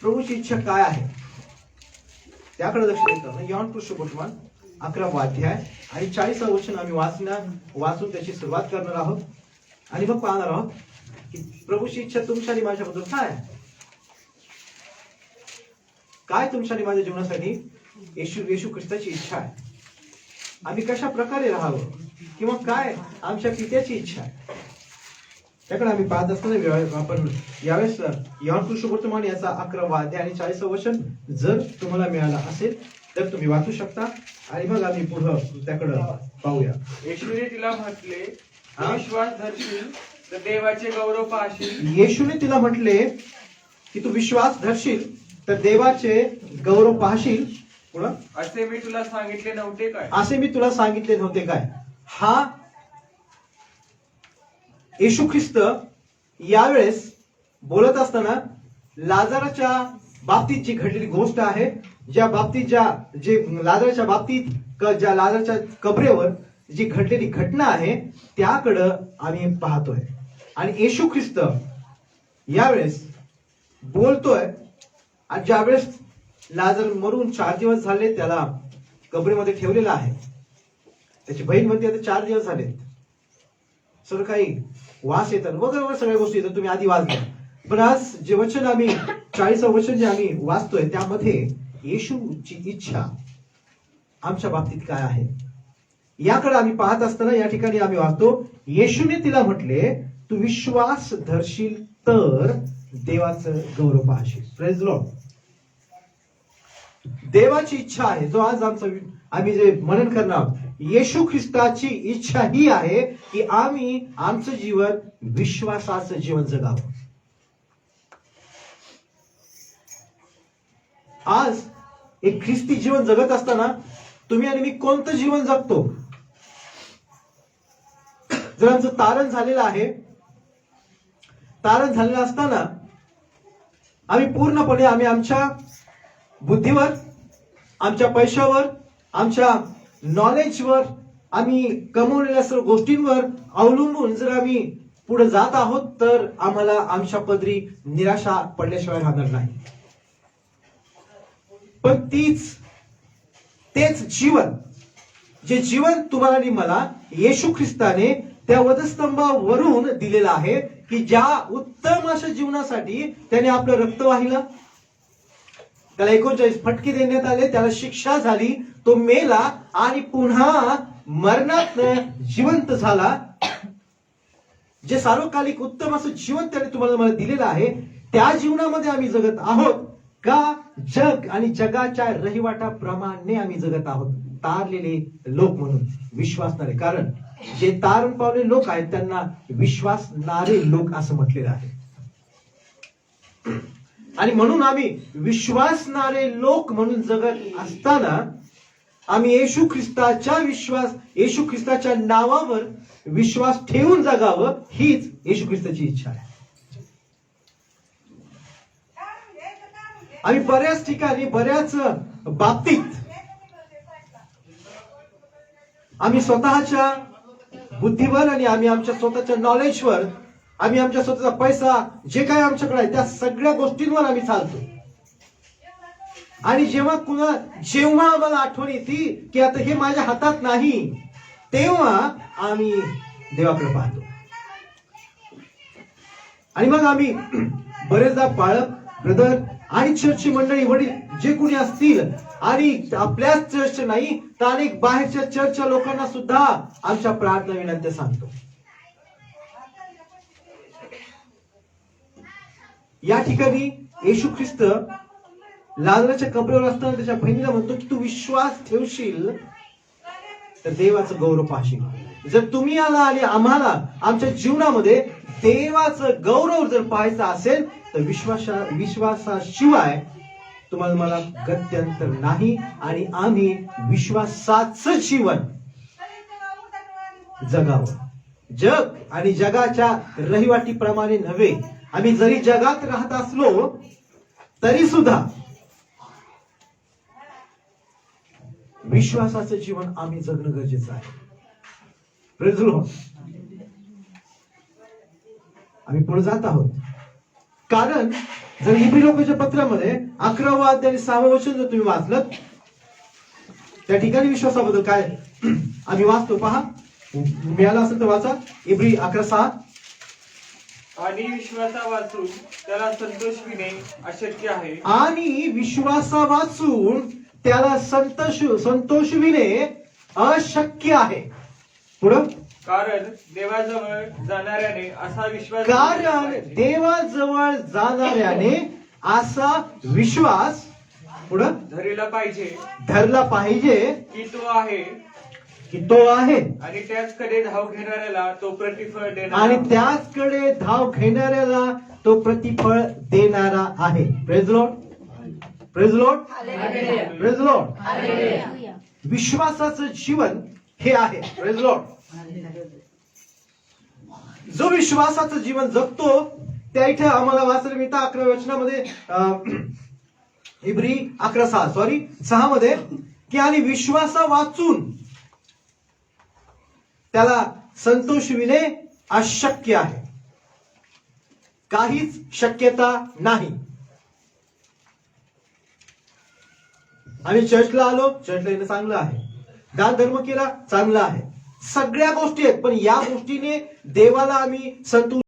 Speaker 1: प्रभूची इच्छा काय आहे त्याकडे लक्ष देतात. यॉहन सुसमाचार 11वा अध्याय आणि 40वा वचन आम्ही वाचून त्याची सुरुवात करणार आहोत आणि मग पाहणार आहोत की प्रभूची इच्छा तुमच्या आणि माझ्याबद्दल काय आहे. काय तुमच्या आणि माझ्या जीवनासाठी येशू ख्रिस्ताची इच्छा आहे. आम्ही कशा प्रकारे राहावं किंवा काय आमच्या पित्याची इच्छा आहे त्याकडे आम्ही पाहत असताना आपण यावेळेस यॉहन सुसमाचार याचा 11वा अध्याय आणि 40वा वचन जर तुम्हाला मिळाला असेल तर तुम्ही वाचू शकता आणि मग आम्ही पुढे त्याकडे पाहूया.
Speaker 3: येशूने तिला म्हटले, विश्वास धरशील तर देवाचे गौरव पाहशील.
Speaker 1: येशूने तिला म्हटले की तू विश्वास धरशील तर देवाचे गौरव पाहशील. पुढं
Speaker 3: असे मी तुला सांगितले नव्हते काय.
Speaker 1: असे मी तुला सांगितले नव्हते काय. हा येशू ख्रिस्त यावेळेस बोलत असताना लाजाराच्या बाबतीत जी घडलेली गोष्ट आहे, ज्या लाजाराच्या बाबतीत ज्या लाजाराच्या कबरेवर जी घडलेली घटना आहे त्याकडं आम्ही पाहतोय. आणि येशू ख्रिस्त यावेळेस बोलतोय. आणि ज्यावेळेस लाजार मरून 4 दिवस झाले त्याला कबरेमध्ये ठेवलेला आहे. त्याची बहीण म्हणते आता 4 दिवस झाले सर काही वास येतात वगैरे सगळ्या गोष्टी येतात, तुम्ही आधी वाच घ्या. पण आज जे वचन आम्ही 40व वचन जे आम्ही वाचतोय त्यामध्ये येशूची इच्छा आमच्या बाबतीत काय आहे याकडे आम्ही पाहत असताना या ठिकाणी आम्ही वाचतो, येशूने तिला म्हटले तू विश्वास धरशील तर देवाचं गौरव पाहशील. Praise Lord. देवाची इच्छा आहे जो आज आम्ही जे मनन करणार येशू ख्रिस्ताची इच्छा ही आहे की आम्ही आमचं जीवन विश्वासाचं जीवन जगावं. आज एक ख्रिस्ती जीवन जगत असताना तुम्ही आणि मी कोणतं जीवन जगतो. जर आमचं तारण झालेलं आहे, तारण झालेलं असताना आम्ही पूर्णपणे आमच्या बुद्धीवर, आमच्या पैशावर, आमच्या नॉलेजवर, आम्ही कमवलेल्या सर्व गोष्टींवर अवलंबून जर आम्ही पुढे जात आहोत तर आम्हाला आमच्या पदरी निराशा पडल्याशिवाय राहणार नाही. पण तेच जीवन, जे जीवन तुम्हाला आणि मला येशू ख्रिस्ताने त्या वधस्तंभावरून दिलेलं आहे की ज्या उत्तम अशा जीवनासाठी त्याने आपलं रक्त वाहिलं, त्याला 39 फटके देण्यात आले, त्याला शिक्षा झाली, तो मेला आणि पुन्हा मरणात जिवंत झाला. जे सार्वकालिक उत्तम असं जीवन त्याने तुम्हाला मला दिलेलं आहे त्या जीवनामध्ये आम्ही जगत आहोत का जग आणि जगाच्या रहिवाटाप्रमाणे आम्ही जगत आहोत. तारलेले लोक म्हणून विश्वासणारे, कारण जे तारण पावले लोक आहेत त्यांना विश्वासणारे लोक असं म्हटलेलं आहे. आणि म्हणून आम्ही विश्वासणारे लोक म्हणून जगत असताना आम्ही येशू ख्रिस्ताच्या नावावर विश्वास ठेवून जगावं हीच येशू ख्रिस्ताची इच्छा आहे. आम्ही बऱ्याच ठिकाणी बऱ्याच बाबतीत आम्ही स्वतःच्या बुद्धीवर आणि आम्ही आमच्या स्वतःच्या नॉलेजवर, आम्ही आमच्या स्वतःचा पैसा जे काही आमच्याकडे आहे त्या सगळ्या गोष्टींवर आम्ही चालतो. आणि जेव्हा आम्हाला आठवण येते की आता हे माझ्या हातात नाही, तेव्हा आम्ही देवाकडे पाहतो. आणि मग आम्ही बरेचदा पाळक, ब्रदर आणि चर्चची मंडळी, वडील जे कोणी असतील, आणि आपल्याच चर्च नाही तर अनेक बाहेरच्या चर्चच्या लोकांना सुद्धा आमच्या प्रार्थना विनंत्या सांगतो. या ठिकाणी येशू ख्रिस्त लाजराच्या कबरेवर असताना त्याच्या बहिणीला म्हणतो की तू विश्वास ठेवशील तर देवाचं गौरव पाहशील. जर तुम्ही आला आणि आम्हाला आमच्या जीवनामध्ये देवाचं गौरव जर पाहायचा असेल तर विश्वासाशिवाय तुम्हाला मला गत्यंतर नाही. आणि आम्ही विश्वासाचं जीवन जगावं. जग आणि जगाच्या रहिवाटीप्रमाणे नव्हे. आम्ही जरी जगात राहत असलो तरी सुद्धा विश्वासाचं जीवन आम्ही जगणं गरजेचं आहे. Praise Lord. आम्ही पुढे जात आहोत कारण जर इब्री लोकांच्या पत्रामध्ये 11वं अध्याय आणि 6वं वचन जर तुम्ही वाचलं, त्या ठिकाणी विश्वासाबद्दल काय आम्ही वाचतो पहा. मिळाला असेल तर वाचा. इब्री 11:6.
Speaker 2: आणि विश्वासा वाचून त्याला संतोषविणे अशक्य आहे.
Speaker 1: आणि विश्वासा वाचून त्याला संतोषविणे अशक्य आहे. पुढं,
Speaker 2: कारण देवाजवळ जाणाऱ्याने असा विश्वास
Speaker 1: कारण देवाजवळ जाणाऱ्याने असा विश्वास पुढं धरला पाहिजे
Speaker 2: की तो आहे
Speaker 1: की तो आहे
Speaker 2: आणि त्याचकडे धाव घेणाऱ्याला तो प्रतिफळ देणार.
Speaker 1: आणि त्याचकडे धाव घेणाऱ्याला तो प्रतिफळ देणारा आहे. Praise Lord, praise Lord, praise Lord. विश्वासाचं जीवन हे आहे. Praise Lord. जो विश्वासाचं जीवन जगतो त्या इथे आम्हाला वाचायला मिळतं 11व्या वचनामध्ये, इब्री 11:6 सॉरी 6 मध्ये, की आणि विश्वासा वाचून त्याला संतोषविणे अशक्य आहे. काहीच शक्यता नाही. आम्ही चर्चला आलो, चर्चला येणं चांगलं आहे. दान धर्म केला, चांगला आहे. सगळ्या गोष्टी आहेत, पण या गोष्टीने देवाला आम्ही संतोष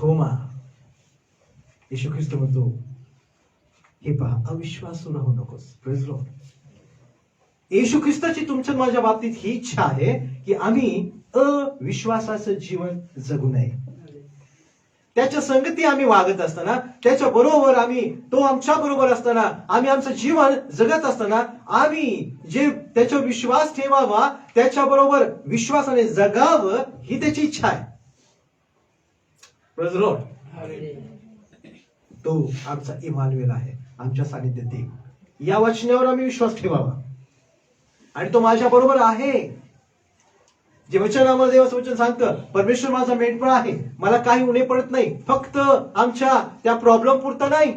Speaker 1: थोमा, येशू ख्रिस्त म्हणतो, हे पहा, अविश्वासू राहू नकोस. Praise Lord. येशू ख्रिस्ताची तुमच्या माझ्या बाबतीत ही इच्छा आहे की आम्ही अविश्वासाचं जीवन जगू नये. त्याच्या संगती आम्ही वागत असताना, त्याच्या बरोबर तो आमच्या बरोबर असताना, आम्ही आमचं जीवन जगत असताना आम्ही जे त्याच्यावर विश्वास ठेवावा, त्याच्या बरोबर विश्वासाने जगावं, ही त्याची इच्छा आहे. Praise Lord. तो आमचा इमानुएल आहे, आमच्या सानिध्यात येईल. या वचनावर आम्ही विश्वास ठेवावा आणि तो माझ्या बरोबर आहे. जे वचन आम्हाला देवाचं वचन सांगतं, परमेश्वर माझा मेंढपाळ आहे, मला काही उणे पडत नाही. फक्त आमच्या त्या प्रॉब्लेम पुरता नाही.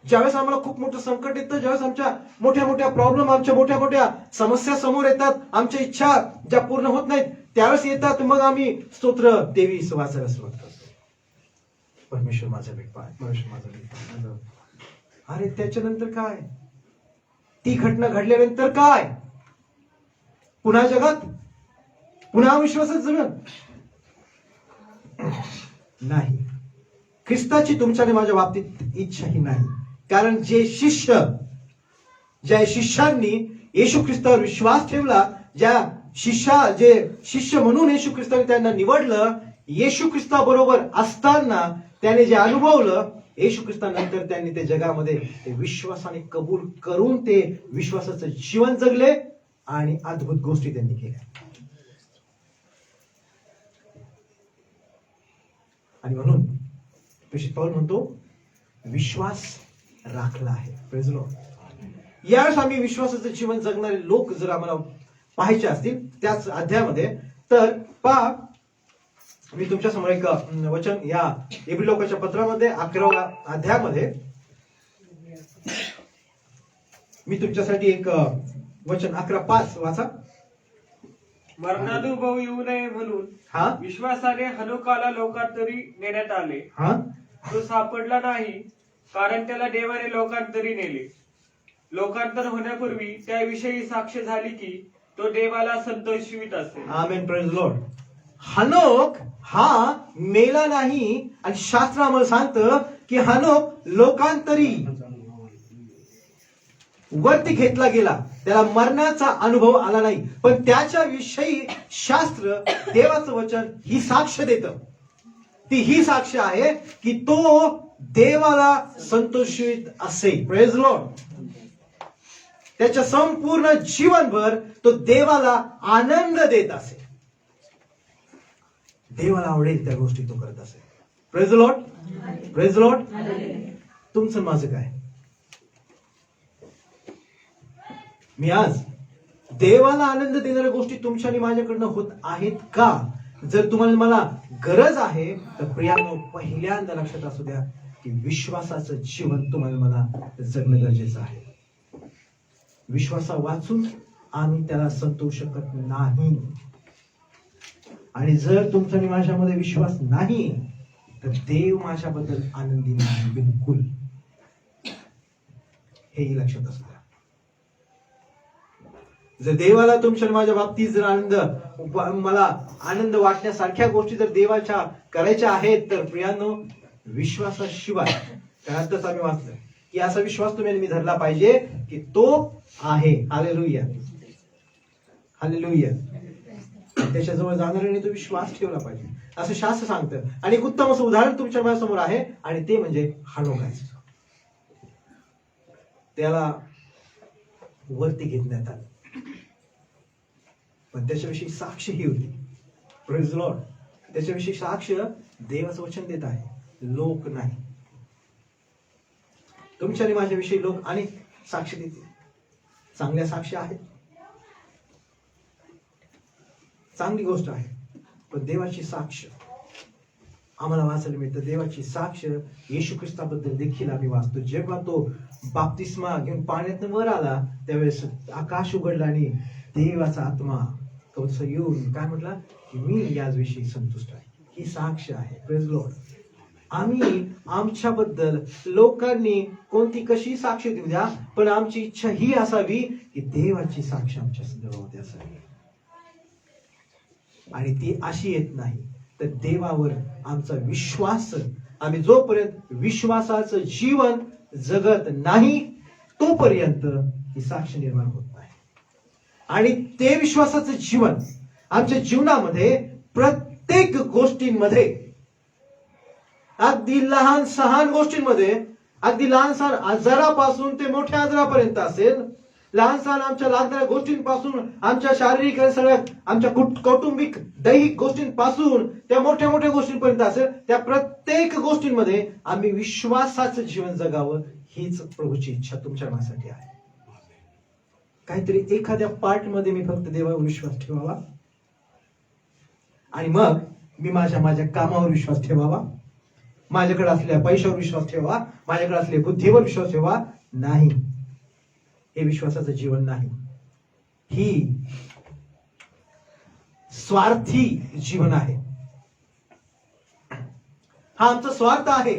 Speaker 1: ज्यावेळेस आम्हाला खूप मोठं संकट येतं, ज्यावेळेस आमच्या मोठ्या मोठ्या प्रॉब्लेम, आमच्या मोठ्या मोठ्या समस्या समोर येतात, आमच्या इच्छा ज्या पूर्ण होत नाहीत त्यावेळेस येतात, मग आम्ही स्तोत्र देवी वाचायला सुरुवात करतो. परमेश्वर माझा मेंढपाळ, परमेश्वर माझा मेंढपाळ. अरे त्याच्यानंतर काय? ती घटना घडल्यानंतर काय? पुन्हा जगात पुन्हा विश्वासात जगत नाही. ख्रिस्ताची तुमच्या आणि माझ्या बाबतीत इच्छा ही नाही. कारण ज्या शिष्यांनी येशू ख्रिस्तावर विश्वास ठेवला, जे शिष्य म्हणून येशू ख्रिस्ताने त्यांना निवडलं, येशू ख्रिस्ताबरोबर असताना त्याने जे अनुभवलं, येशू ख्रिस्तानंतर त्यांनी ते जगामध्ये ते विश्वासाने कबूल करून ते विश्वासाचं जीवन जगले आणि अद्भुत गोष्टी त्यांनी केल्या. आणि म्हणून प्रेषित पाऊल म्हणतो, विश्वास राखला आहे. Praise Lord. यावेळेस आम्ही विश्वासाचं जीवन जगणारे लोक जर आम्हाला पाहायचे असतील त्याच अध्यायामध्ये, तर पहा, मी तुमच्या समोर एक वचन या इब्री लोकांच्या पत्रामध्ये 11व्या अध्यायामध्ये मी तुमच्यासाठी एक वचन 11:5 वाचा.
Speaker 3: मरणानुभव येऊ नये म्हणून विश्वासाने हनोकाला लोकांतरी नेण्यात आले. तो सापडला नाही, कारण त्याला देवाने लोकांतरी नेले. लोकांतर होण्यापूर्वी त्याविषयी साक्ष झाली की तो देवाला संतोषवित असे.
Speaker 1: आमेन. Praise Lord. हनोक हा मेला नाही, आणि शास्त्र आम्हाला सांगतं की हनोक लोकांतरी वरती घेतला गेला, त्याला मरणाचा अनुभव आला नाही, पण त्याच्या विषयी शास्त्र, देवाचं वचन ही साक्ष देतं. ती ही साक्ष आहे की तो देवाला संतोषित असे. Praise Lord. त्याच्या संपूर्ण जीवनभर तो देवाला आनंद देत असे. देवाला आवडेल त्या गोष्टी तो करत असे. Praise Lord. Praise Lord. तुमचं माझं काय? मी आज देवाला आनंद देणाऱ्या गोष्टी तुमच्या आणि माझ्याकडनं होत आहेत का? जर तुम्हाला मला गरज आहे तर प्रियांनो, पहिल्यांदा लक्षात असू द्या की विश्वासाचं जीवन तुम्हाला मला जगणं गरजेचं आहे. विश्वासा वाचून आम्ही त्याला संतोषू शकत नाही. आणि जर तुमचा आणि माझ्यामध्ये विश्वास नाही तर देव माझ्याबद्दल आनंदी नाही बिलकुल. हेही लक्षात असू द्या. जर देवाला तुमच्या माझ्या बाबतीत जर मला आनंद वाटण्यासारख्या गोष्टी जर देवाच्या करायच्या आहेत तर प्रियांनो, विश्वासाशिवाय, त्यातच आम्ही वाचलं की असा विश्वास तुम्ही मी धरला पाहिजे की तो आहे. हालेलुया. हालेलुया. त्याच्याजवळ जाणाऱ्याने तो विश्वास ठेवला पाहिजे असं शास्त्र सांगतं. आणि एक उत्तम असं उदाहरण तुमच्या माझ्यासमोर आहे, आणि ते म्हणजे हनोकाचं. त्याला वरती घेण्यात आलं, पण त्याच्याविषयी साक्ष ही होती. Praise Lord. त्याच्याविषयी साक्ष देवाचं वचन देत आहे, लोक नाही. तुमच्या आणि माझ्याविषयी लोक अनेक साक्ष देतील, चांगल्या साक्ष आहेत, चांगली गोष्ट आहे. पण देवाची साक्ष आम्हाला वाचायला मिळतं. देवाची साक्ष येशू ख्रिस्ताबद्दल देखील आम्ही वाचतो. जेव्हा तो बाप्तिस्मा घेऊन पाण्यातून वर आला त्यावेळेस आकाश उघडला आणि देवाचा आत्मा येऊन काय म्हटला की मी याविषयी संतुष्ट आहे. ही साक्ष आहे. Praise Lord. आम्ही आमच्याबद्दल लोकांनी कोणती कशी साक्ष देऊ द्या, पण आमची इच्छा ही असावी की देवाची साक्ष आमच्या संदर्भामध्ये असावी. आणि ती अशी येत नाही तर देवावर आमचा विश्वास, आम्ही जोपर्यंत विश्वासाचं जीवन जगत नाही तोपर्यंत ही साक्ष निर्माण होत नाही. आणि ते विश्वासाचं जीवन आमच्या जीवनामध्ये प्रत्येक गोष्टींमध्ये, अगदी लहान सहान गोष्टींमध्ये, अगदी लहान सहान आजारापासून ते मोठ्या आजारापर्यंत असेल, लहान सहान आमच्या लागणाऱ्या गोष्टींपासून, आमच्या शारीरिक आणि सगळ्या आमच्या कौटुंबिक दैहिक गोष्टींपासून त्या मोठ्या मोठ्या गोष्टींपर्यंत असेल, त्या प्रत्येक गोष्टींमध्ये आम्ही विश्वासाचं जीवन जगावं हीच प्रभूची इच्छा तुमच्या माझ्यासाठी आहे. काहीतरी एखाद्या पार्ट मध्ये मी फक्त देवावर विश्वास ठेवावा आणि मग मी माझ्या कामावर विश्वास ठेवावा, माझ्याकडे असलेल्या पैशावर विश्वास ठेवा, माझ्याकडे असलेल्या बुद्धीवर विश्वास ठेवा. नाही, हे विश्वासाचं जीवन नाही. ही स्वार्थी जीवन आहे. हा आमचा स्वार्थ आहे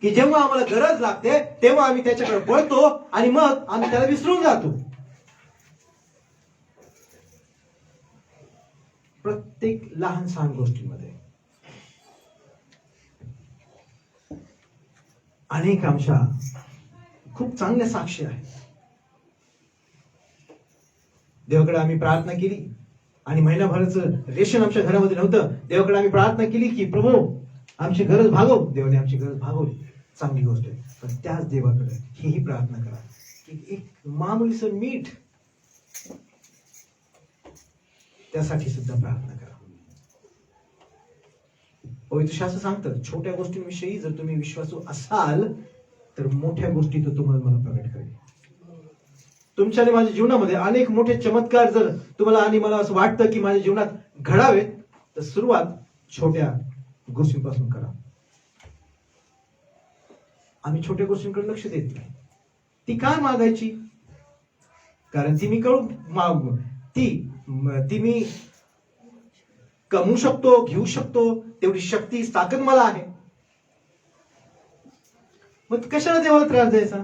Speaker 1: की जेव्हा आम्हाला गरज लागते तेव्हा आम्ही त्याच्याकडे पळतो आणि मग आम्ही त्याला विसरून जातो. प्रत्येक लहान सहान गोष्टींमध्ये अनेक आमच्या खूप चांगल्या साक्षी आहेत. देवाकडे आम्ही प्रार्थना केली आणि महिनाभराचं रेशन आमच्या घरामध्ये नव्हतं. देवाकडे आम्ही प्रार्थना केली की प्रभू आमची गरज भागव. देवाने आमची गरज भागवली, चांगली गोष्ट आहे. पण त्याच देवाकडे ही प्रार्थना करा की एक मामुलीचं मीठ, त्यासाठी सुद्धा प्रार्थना करा. पवित्र शास्त्र सांगतं छोट्या गोष्टींविषयी जर तुम्ही विश्वासू असाल तर मोठ्या गोष्टी तो तुम्हाला मला प्रगट करेल. तुमच्या आणि माझ्या जीवनामध्ये अनेक मोठे चमत्कार जर तुम्हाला आणि मला असं वाटतं की माझ्या जीवनात घडावेत तर सुरुवात छोट्या गोष्टींपासून करा. आम्ही छोट्या गोष्टींकडे लक्ष देत नाही. ती काय मागायची? कारण ती मी ती मी कमवू शकतो, घेऊ शकतो, तेवढी शक्ती ताकद मला आहे. मग कशाला देवाला त्रास द्यायचा?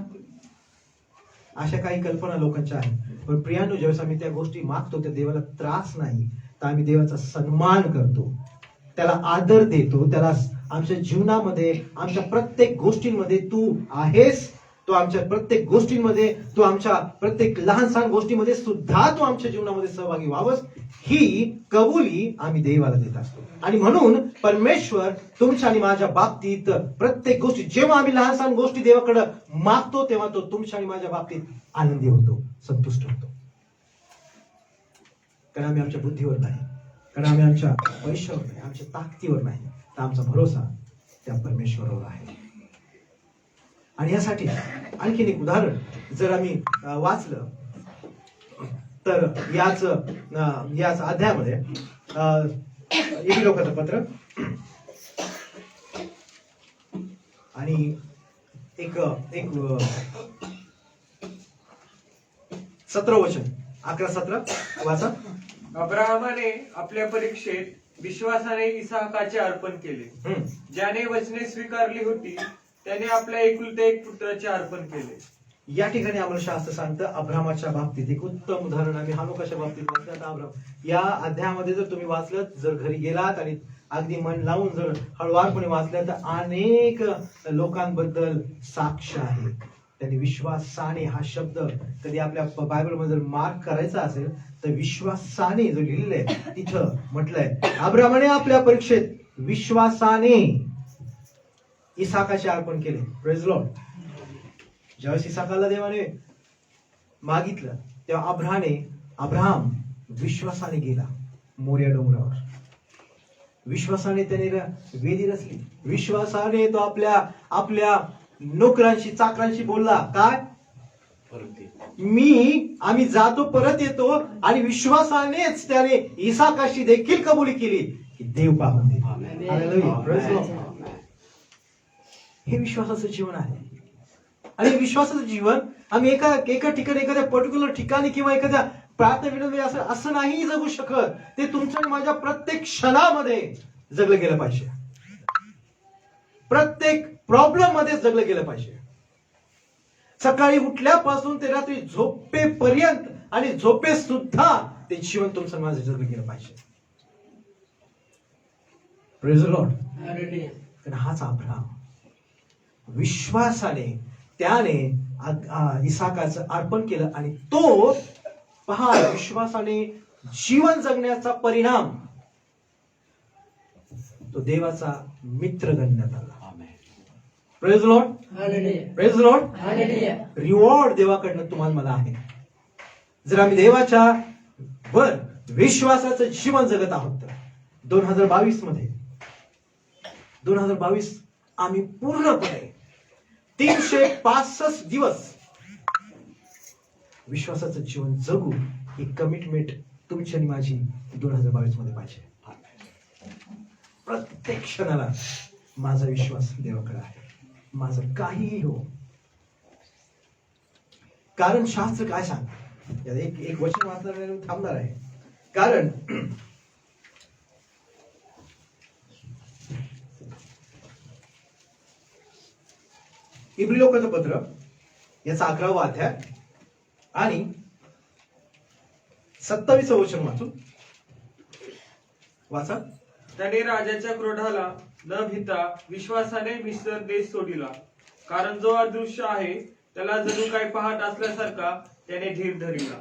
Speaker 1: अशा काही कल्पना लोकांच्या आहेत. पण प्रियांनो, ज्यावेळेस आम्ही त्या गोष्टी मागतो त्या देवाला त्रास नाही तर आम्ही देवाचा सन्मान करतो, त्याला आदर देतो, त्याला आमच्या जीवनामध्ये आमच्या प्रत्येक गोष्टींमध्ये तू आहेस, तो आमच्या प्रत्येक गोष्टींमध्ये, तो आमच्या प्रत्येक लहान सहान गोष्टीमध्ये सुद्धा तू आमच्या जीवनामध्ये सहभागी व्हावस, ही कबुली आम्ही देवाला देत असतो. आणि म्हणून परमेश्वर तुमच्या आणि माझ्या बाबतीत प्रत्येक गोष्टी, जेव्हा आम्ही लहान सहान गोष्टी देवाकडे मागतो तेव्हा तो तुमच्या आणि माझ्या बाबतीत आनंदी होतो, संतुष्ट होतो. कारण आम्ही आमच्या बुद्धीवर नाही, कारण आम्ही आमच्या पैशावर नाही, आमच्या ताकदीवर नाही, तर आमचा भरोसा त्या परमेश्वरावर आहे. आणि यासाठी आणखीन एक उदाहरण जर आम्ही वाचलं तर याच अध्यायामध्ये एबी लोकांचं पत्र आणि एक 17 वचन 11-17 वाचा.
Speaker 3: अब्राहमाने आपल्या परीक्षेत विश्वासाने इसाकाचे अर्पण केले. ज्याने वचने स्वीकारली होती त्याने आपल्या एकुलते एक पुत्राचे अर्पण केले.
Speaker 1: या ठिकाणी आम्हाला शास्त्र सांगतं अब्राहमाच्या बाबतीत एक उत्तम उदाहरण आम्ही हानोकाच्या बाबतीत वाचलं. आता अब्राहम या अध्यायामध्ये जर तुम्ही वाचलं, जर घरी गेलात आणि अगदी मन लावून जर हळुवारपणे वाचलं तर अनेक लोकांबद्दल साक्ष आहे. त्यांनी विश्वासाने हा शब्द कधी आपल्या बायबलमध्ये जर मार्क करायचा असेल तर विश्वासाने जो लिहिलेलं आहे तिथं म्हटलंय अब्राहमाने आपल्या परीक्षेत विश्वासाने इसाकाचे अर्पण केले. Praise Lord. ज्यावेळेस इसाकाला देवाने मागितलं तेव्हा अब्राहम विश्वासाने गेला मोरिया डोंगरावर. विश्वासाने त्याने वेदी रचली. विश्वासाने तो आपल्या नोकरांशी चाकरांशी बोलला काय, आम्ही जातो परत येतो. आणि विश्वासानेच त्याने इसाकाशी देखील कबुली केली की देव पाहून दे. हे विश्वासाचं जीवन आहे. आणि विश्वासाचं जीवन आम्ही एका ठिकाणी, एखाद्या पर्टिक्युलर ठिकाणी किंवा एखाद्या प्रार्थनेमध्ये असं नाही जगू शकत. ते तुमच्या आणि माझ्या प्रत्येक क्षणामध्ये जगलं गेलं पाहिजे. प्रत्येक प्रॉब्लेम मध्ये जगलं गेलं पाहिजे. सकाळी उठल्यापासून ते रात्री झोपेपर्यंत आणि झोपे सुद्धा ते जीवन तुमचं माझं जगलं गेलं पाहिजे. Praise the Lord. कारण हाच अब्राहम विश्वासाने त्याने इसाकाचं अर्पण केलं आणि तो पहा विश्वासाने जीवन जगण्याचा परिणाम तो देवाचा मित्र गणण्यात आला. Praise Lord. Praise Lord. Reward देवाकडनं तुम्हाला मला आहे. जर आम्ही देवाच्या वर विश्वासाचं जीवन जगत आहोत तर 2022 मध्ये 2022 आम्ही पूर्णपणे 365 दिवस विश्वासाचं जीवन जगू ही कमिटमेंट तुमची आणि माझी 2022 मध्ये पाहिजे. प्रत्येक क्षणाला माझा विश्वास देवाकडे आहे. माझं काहीही हो. कारण शास्त्र काय सांग एक वचन वाचणार थांबणार आहे. कारण इब्री लोकांचं पत्र याचा 11वा अध्याय आणि 27व वचन वाचा.
Speaker 3: त्याने राजाच्या क्रोधाला न भिता विश्वासाने मिस्र देश सोडिला, कारण जो अदृश्य आहे त्याला जणू काही पाहत असल्यासारखा त्याने धीर धरिला.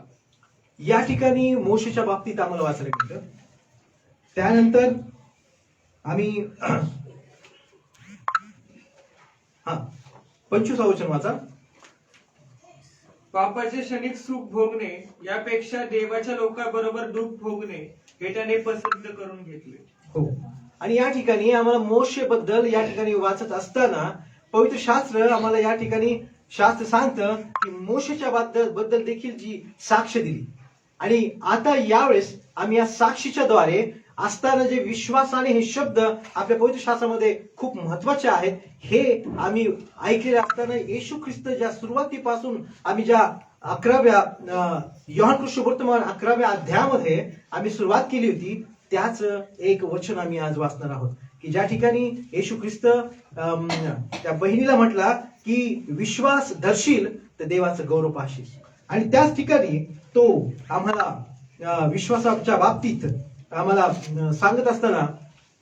Speaker 1: या ठिकाणी मोशेच्या बाबतीत आम्हाला वाचायला मिळतं. त्यानंतर आम्ही 25व वचन वाचा.
Speaker 3: पापाचे क्षणिक सुख भोगणे यापेक्षा देवाच्या लोकांबरोबर दुःख भोगणे हे त्याने पसंत करून घेतले.
Speaker 1: हो. आणि या ठिकाणी आम्हाला मोशे बद्दल या ठिकाणी वाचत असताना पवित्र शास्त्र आम्हाला या ठिकाणी शास्त्र सांगतं की मोशेच्या बद्दल देखील जी साक्ष दिली. आणि आता यावेळेस आम्ही या साक्षीच्या द्वारे असताना जे विश्वासाने हे शब्द आपल्या पवित्र शास्त्रामध्ये खूप महत्वाचे आहेत हे आम्ही ऐकले असताना येशू ख्रिस्त ज्या सुरुवातीपासून आम्ही ज्या 11व्या योहान कृष्णवर्तमान 11व्या अध्यायामध्ये आम्ही सुरुवात केली होती त्याच एक वचन आम्ही आज वाचणार आहोत की ज्या ठिकाणी येशू ख्रिस्त त्या बहिणीला म्हटला की विश्वास धरशील तर देवाचं गौरव पाहशील. आणि त्याच ठिकाणी तो आम्हाला विश्वासाच्या बाबतीत आम्हाला सांगत असताना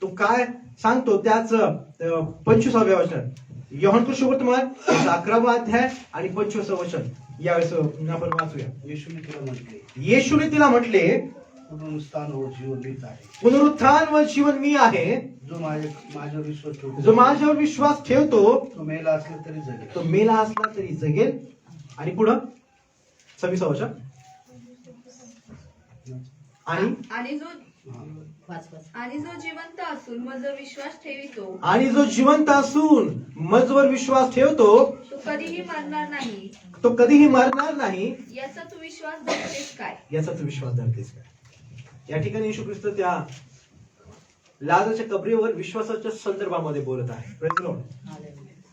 Speaker 1: तो काय सांगतो त्याच 25व्या वचन योहान कृष्णवर्तमान 11वा अध्याय आणि 25व वचन यावेळेस आपण वाचूया. येशूने तिला म्हटले
Speaker 4: पुनरुत्थान व जीवन मीच आहे.
Speaker 1: पुनरुत्थान व जीवन मी आहे.
Speaker 4: जो माझ्यावर विश्वास ठेवतो
Speaker 1: जो माझ्यावर विश्वास ठेवतो
Speaker 4: तो मेला असला तरी जगेल.
Speaker 1: तो मेला असला तरी जगेल. आणि पुढं 26व वचन
Speaker 5: आणि जो जिवंत असून मजवर विश्वास ठेवितो
Speaker 1: आणि जो जिवंत असून मजवर विश्वास ठेवतो
Speaker 5: तो कधीही मरणार नाही.
Speaker 1: तो कधीही मरणार नाही.
Speaker 5: याचा तू विश्वास धरतेस काय?
Speaker 1: याचा तू विश्वास धरतेस काय. या ठिकाणी येशू ख्रिस्त त्या लाजरच्या कबरीवर विश्वासाच्या संदर्भामध्ये बोलत आहे. Praise the Lord.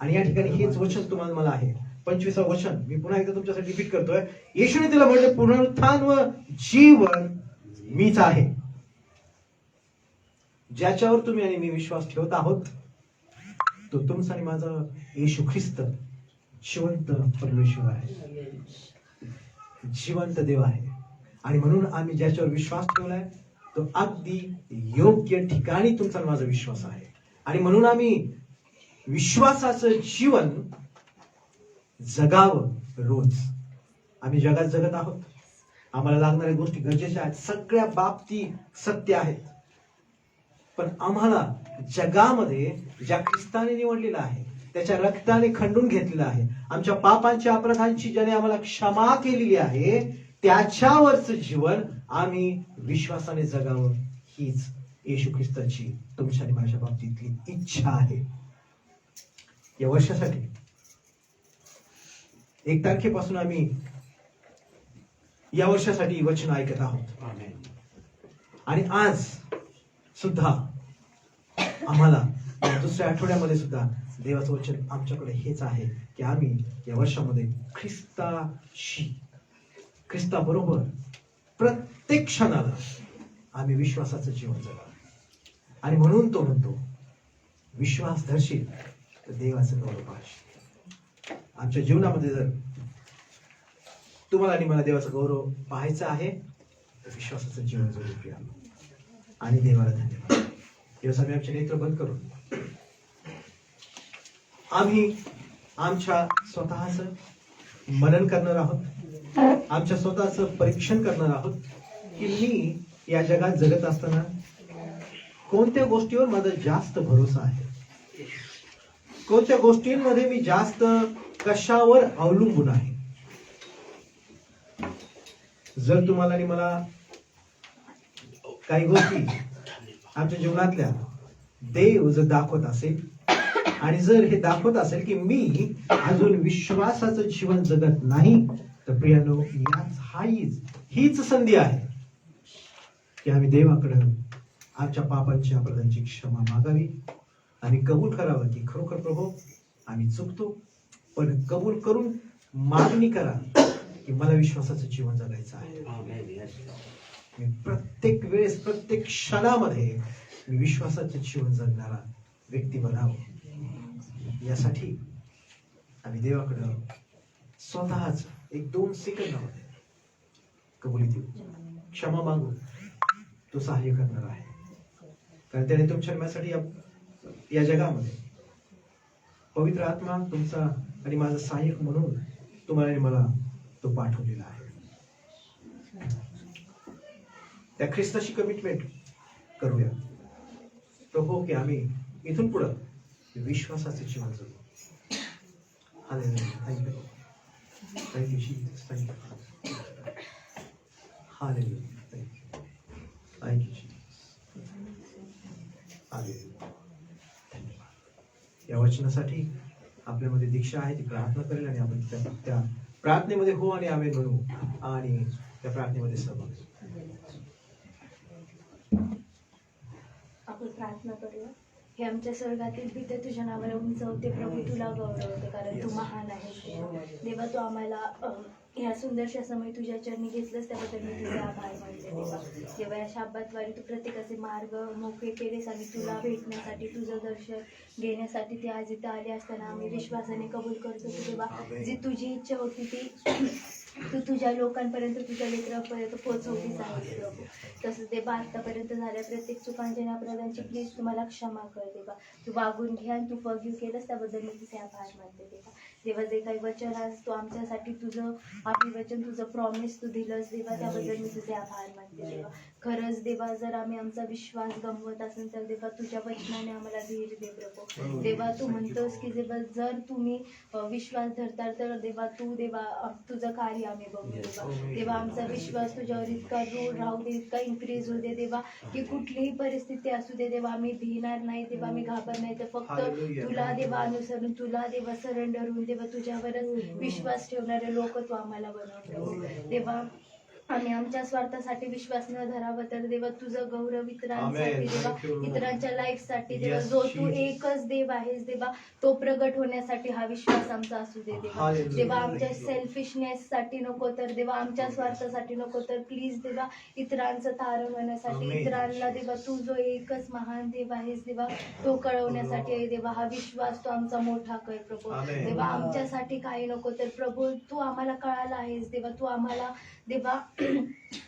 Speaker 1: आणि या ठिकाणी हेच वचन तुम्हाला मला आहे 25व वचन मी पुन्हा एकदा तुमच्यासाठी रिपीट करतोय. येशूने तिला म्हटले पुनरुत्थान व जीवन मीच आहे. ज्याच्यावर तुम्ही आणि मी विश्वास ठेवत आहोत तो तुमचा आणि माझा येशू ख्रिस्त जिवंत परमेश्वर आहे, जिवंत देव आहे. आणि म्हणून आम्ही ज्याच्यावर विश्वास ठेवलाय तो अगदी योग्य ठिकाणी तुमचा आणि माझा विश्वास आहे. आणि म्हणून आम्ही विश्वासाचं जीवन जगावं. रोज आम्ही जगात जगत आहोत. आम्हाला लागणाऱ्या गोष्टी गरजेच्या आहेत, सगळ्या बाबती सत्य आहेत. पण आम्हाला जगामध्ये ज्या ख्रिस्ताने निवडलेला आहे त्याच्या रक्ताने खंडून घेतलेला आहे, आमच्या पापांच्या अपराधांची ज्याने आम्हाला क्षमा केलेली आहे त्याच्यावरच जीवन आम्ही विश्वासाने जगावं हीच येशू ख्रिस्ताची तुमच्या आणि माझ्या बाबतीतली इच्छा आहे. या वर्षासाठी 1 तारखेपासून आम्ही या वर्षासाठी वचन ऐकत आहोत. आणि आज सुद्धा आम्हाला या दुसऱ्या आठवड्यामध्ये सुद्धा देवाचं वचन आमच्याकडे हेच आहे की आम्ही या वर्षामध्ये ख्रिस्ताबरोबर प्रत्येक क्षणाला आम्ही विश्वासाचं जीवन जगावं. आणि म्हणून तो म्हणतो विश्वास धरशील तर देवाचं गौरव पाहशील. आमच्या जीवनामध्ये जर तुम्हाला आणि मला देवाचा गौरव पाहायचा आहे तर विश्वासाचं जीवन जगू. आणि देवाला धन्यवाद. दिवस आम्ही आमचे नेत्र बंद करून आम्ही आमच्या स्वतःच मनन करणार आहोत, आमच्या स्वतःच परीक्षण करणार आहोत की मी या जगात जगत असताना कोणत्या गोष्टीवर माझा जास्त भरोसा आहे, कोणत्या गोष्टींमध्ये मी जास्त कशावर अवलंबून आहे. जर तुम्हाला आणि मला काही गोष्टी आमच्या जीवनातल्या देव जर दाखवत असेल आणि जर हे दाखवत असेल की मी अजून विश्वासाचं जीवन जगत नाही, तर प्रियानो हीच संधी आहे की आम्ही देवाकडं आमच्या पापांची अपराधांची क्षमा मागावी आणि कबूल करावं की खरोखर प्रभू आम्ही चुकतो, पण कबूल करून मागणी करा की मला विश्वासाचं जीवन जगायचं आहे. मी प्रत्येक वेळेस प्रत्येक क्षणामध्ये मी विश्वासाचं जीवन जगणारा व्यक्ती बनावं. यासाठी आम्ही देवाकडं स्वतःच 1-2 सेकंदामध्ये कबुली देऊ, क्षमा मागू. तो सहाय्य करणार आहे, कारण त्याने तुमच्या माझ्यासाठी या जगामध्ये पवित्र आत्मा तुमचा आणि माझा सहाय्यक म्हणून तुम्हाला आणि मला तो पाठवलेला आहे. त्या ख्रिस्ताशी कमिटमेंट करूया प्रभू की आम्ही इथून पुढं विश्वासाचे जीवन जगू. Hallelujah. Thank you Jesus. Thank you. Hallelujah. Thank you Jesus. Hallelujah. धन्यवाद. या वचनासाठी आपल्यामध्ये दीक्षा आहे, ती प्रार्थना करेल आणि आपण त्या प्रार्थनेमध्ये हो आणि आमेन म्हणू आणि त्या प्रार्थनेमध्ये सहभाग घेऊ.
Speaker 6: आपण प्रार्थना करूया. हे आमच्या स्वर्गातील पिते तुझ्या नावाला उंचवते प्रभू, तुला गौरवते कारण तू महान आहेस देवा. तू आम्हाला ह्या सुंदरशा समय तुझ्या चरणी घेतलंस त्याबद्दल मी तुझे आभार मानते देवा. जेव्हा या शाब्बातवारी तू प्रत्येकाचे मार्ग मोकळे केलेस आणि तुला भेटण्यासाठी तुझं दर्शन घेण्यासाठी ते आज इथं आले असताना आम्ही विश्वासाने कबूल करतो की देवा जी तुझी इच्छा होती ती तू तुझ्या लोकांपर्यंत तुझ्या लेकरांपर्यंत पोहोचवलीच आहेस प्रभू. तसंच देवा आतापर्यंत झाल्या प्रत्येक चुकांच्या आणि अपराधांची प्लीज तुम्हाला क्षमा कर देवा. तू वागून घ्या आणि तू फॉरगिव्ह केलंस त्याबद्दल मी तुझे आभार मानते देवा. देवा जे काही वचन आज तू आमच्यासाठी तुझं अभिवचन तुझं प्रॉमिस तू दिलंस देवा त्याबद्दल मी तुझे आभार मानते देवा. खरंच देवा जर आम्ही आमचा विश्वास गमवत असेल तर देवा तुझ्या वचनाने आम्हाला धीर दे प्रभू. देवा तू म्हणतोस की देवा जर तुम्ही विश्वास धरता तर देवा तू देवा तुझं कार्य आम्ही बघू देवा. देवा आमचा विश्वास तुझ्यावर इतका रूढ राहू दे, इतका इन्क्रीज होऊ दे देवा की कुठलीही परिस्थिती असू दे देवा आम्ही भिणार नाही देवा, आम्ही घाबर नाही, तर फक्त तुला देवा अनुसरून तुला देवा सरेंडर होऊन देवा तुझ्यावरच विश्वास ठेवणारे लोक तू आम्हाला बनवून देवा. आम्ही आमच्या स्वार्थासाठी विश्वास न धरावा तर देवा तुझं गौरव इतरांसाठी देवा, इतरांच्या लाईफसाठी देवा जो तू एकच देव आहेस देवा तो प्रगट होण्यासाठी हा विश्वास आमचा असू दे देवा. देवा आमच्या सेल्फिशनेस साठी नको तर देवा आमच्या स्वार्थासाठी नको तर प्लीज देवा इतरांचं तारण होण्यासाठी इतरांना देवा तू जो एकच महान देव आहेस देवा तो कळवण्यासाठी आहे देवा. हा विश्वास तो आमचा मोठा कर प्रभू. देवा आमच्यासाठी काही नको तर प्रभू तू आम्हाला कळाला आहेस देवा, तू आम्हाला देवा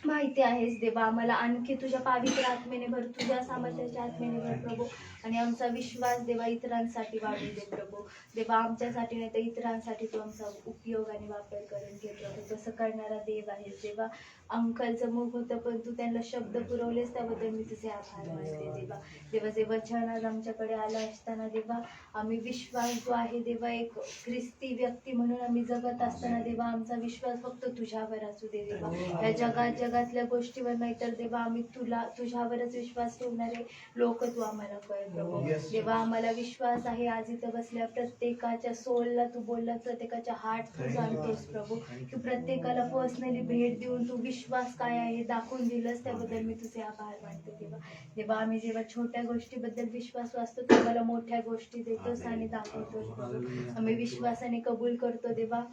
Speaker 6: माहिती आहेस देवा. आम्हाला आणखी तुझ्या पवित्र आत्मेने भर, तुझ्या सामर्थ्याच्या आत्मेने भर प्रभू आणि आमचा विश्वास देवा इतरांसाठी वाढू दे प्रभू. देवा आमच्यासाठी नाही तर इतरांसाठी तू आमचा उपयोग आणि वापर करून घे प्रभू. तसं करणारा देव आहेस देवा. अंकलचं मुख होतं पण तू त्यांना शब्द पुरवलेस त्याबद्दल मी तुझे आभार मानते देवा. देवा जे वचन आज आमच्याकडे आलं असताना देवा आम्ही विश्वास जो आहे देवा एक ख्रिस्ती व्यक्ती म्हणून आम्ही जगत असताना देवा आमचा विश्वास फक्त तुझ्यावर असू दे देवा. या जगातल्या गोष्टीवर नाही तर देवा आम्ही तुझ्यावरच विश्वास ठेवणारे लोक तू आम्हाला कर प्रभू. देवा आम्हाला विश्वास आहे आज इथं बसल्या प्रत्येकाच्या सोलला तू बोलला, प्रत्येकाच्या हार्ट तू जाणतोस प्रभू. तू प्रत्येकाला पर्सनली भेट देऊन तू विश्वास काय आहे दाखवून दिलंस त्याबद्दल मी तुझे आभार मानते देवा. देवा आम्ही जेव्हा छोट्या गोष्टीबद्दल विश्वास वाचतो तेव्हा मोठ्या गोष्टी देतोस आणि दाखवतोस प्रभू. आम्ही विश्वासाने कबूल करतो देवा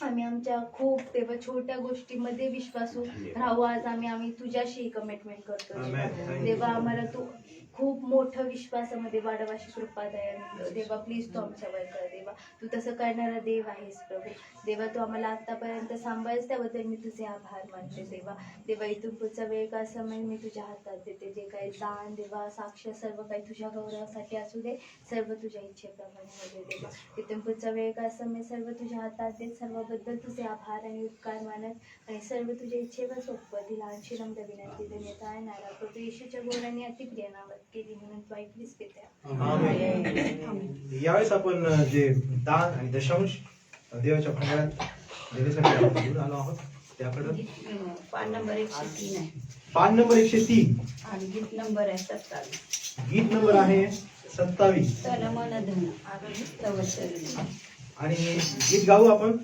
Speaker 6: आम्ही आमच्या खूप तेव्हा छोट्या गोष्टीमध्ये विश्वासू राहू. आज आम्ही तुझ्याशी कमिटमेंट करतो
Speaker 1: Amen.
Speaker 6: देवा. आम्हाला तू खूप मोठं विश्वासामध्ये वाढवाशी कृपा दया देवा. प्लीज तू आमच्यावर कर देवा. तू तसं करणारा देव आहेस प्रभू देवा. तू आम्हाला आतापर्यंत सांभाळस त्याबद्दल मी तुझे आभार मानते देवा. देवा इथून पुढचा वेळ का समय मी तुझ्या हातात देते. जे काही दान देवा साक्ष सर्व काही तुझ्या गौरवासाठी असू दे. सर्व तुझ्या इच्छेप्रमाणे होते देवा. इथून पुढचा वेळ का समय सर्व तुझ्या हातात देत. सर्वबद्दल तुझे आभार आणि उपकार मानत आणि सर्व तुझ्या इच्छेवर सोपवत लहानशी नम्र विनंती देण्यात येणारा प्रभू येशूच्या गोडाने अतिप्रिय नावात केली म्हणून तू ऐकलीस पित्या.
Speaker 1: आमेन. यावेळेस आपण जे दान आणि दशांश देवाच्या भांडारात देण्यासाठी आपण घेऊन आलो आहोत त्याकडे
Speaker 2: पान नंबर 103 आहे
Speaker 1: पान नंबर 103
Speaker 2: आणि गीत नंबर आहे 27.
Speaker 1: गीत नंबर आहे 27
Speaker 2: तन मन धन आरोग्य वचन.
Speaker 1: आणि गीत गाऊ आपण.